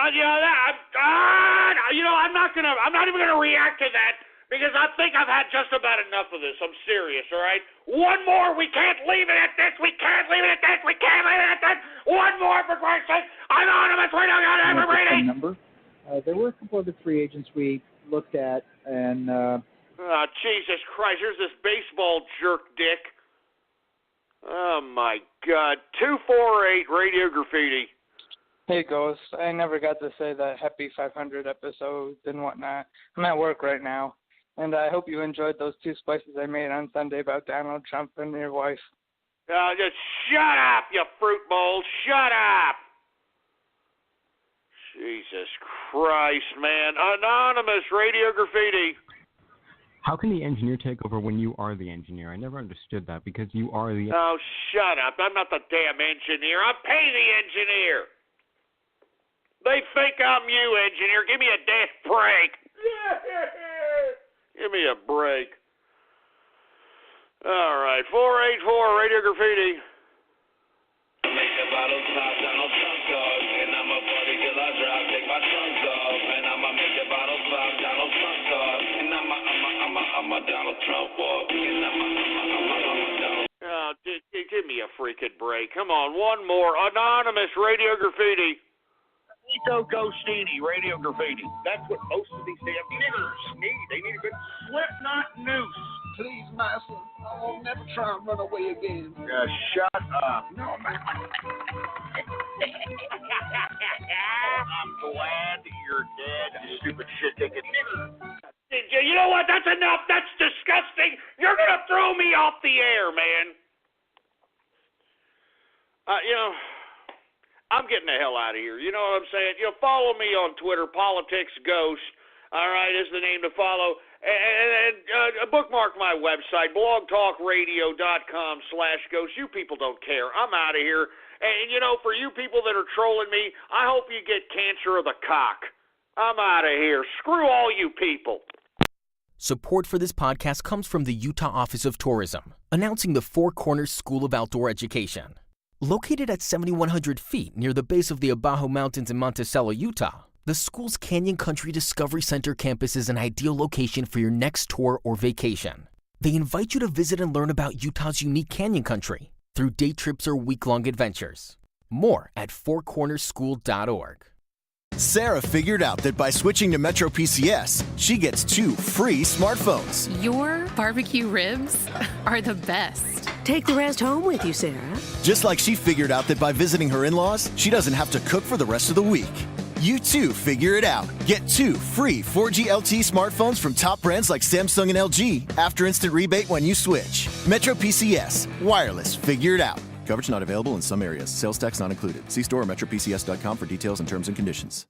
not even gonna react to that because I think I've had just about enough of this. I'm serious, all right? One more. We can't leave it at this. We can't leave it at this. We can't leave it at this. One more, for Christ's sake. Anonymous. We don't got everybody. Number. There were a couple other free agents we looked at, and Jesus Christ, here's this baseball jerk dick. Oh my God. 248 Radio Graffiti. Hey Ghost, I never got to say that happy 500 episodes and whatnot. I'm at work right now, and I hope you enjoyed those 2 spices I made on Sunday about Donald Trump and your wife. Just shut up, you fruit bowl. Shut up. Jesus Christ, man. Anonymous Radio Graffiti. How can the engineer take over when you are the engineer? I never understood that because you are the... Oh, shut up. I'm not the damn engineer. I pay the engineer. They think I'm you, engineer. Give me a damn break. Give me a break. All right, 484 Radio Graffiti. Make the bottles pop, Donald Trump talk, and I'ma party till I drop, take my trunks off, and I'ma make the bottles pop, Donald Trump talk, and I'ma Donald Trump walk, and I'ma Donald. Oh, give me a freaking break. Come on, one more. Anonymous Radio Graffiti. Nico Gostini, Radio Graffiti. That's what most of these damn niggers need. They need a good slipknot noose. Please, master, I won't never try and run away again. Shut up. No, man. I'm glad you're dead, you stupid shit-taking nigger. You know what? That's enough. That's disgusting. You're going to throw me off the air, man. I'm getting the hell out of here. You know what I'm saying? Follow me on Twitter. Politics Ghost, all right, is the name to follow. And bookmark my website, blogtalkradio.com/ghost. You people don't care. I'm out of here. And, for you people that are trolling me, I hope you get cancer of the cock. I'm out of here. Screw all you people. Support for this podcast comes from the Utah Office of Tourism, announcing the Four Corners School of Outdoor Education. Located at 7,100 feet near the base of the Abajo Mountains in Monticello, Utah, the school's Canyon Country Discovery Center campus is an ideal location for your next tour or vacation. They invite you to visit and learn about Utah's unique canyon country through day trips or week-long adventures. More at fourcornerschool.org. Sarah figured out that by switching to Metro PCS, she gets 2 free smartphones. Your barbecue ribs are the best. Take the rest home with you, Sarah. Just like she figured out that by visiting her in-laws, she doesn't have to cook for the rest of the week. You too figure it out. Get 2 free 4G LTE smartphones from top brands like Samsung and LG after instant rebate when you switch. Metro PCS. Wireless. Figure it out. Coverage not available in some areas. Sales tax not included. See store or metropcs.com for details and terms and conditions.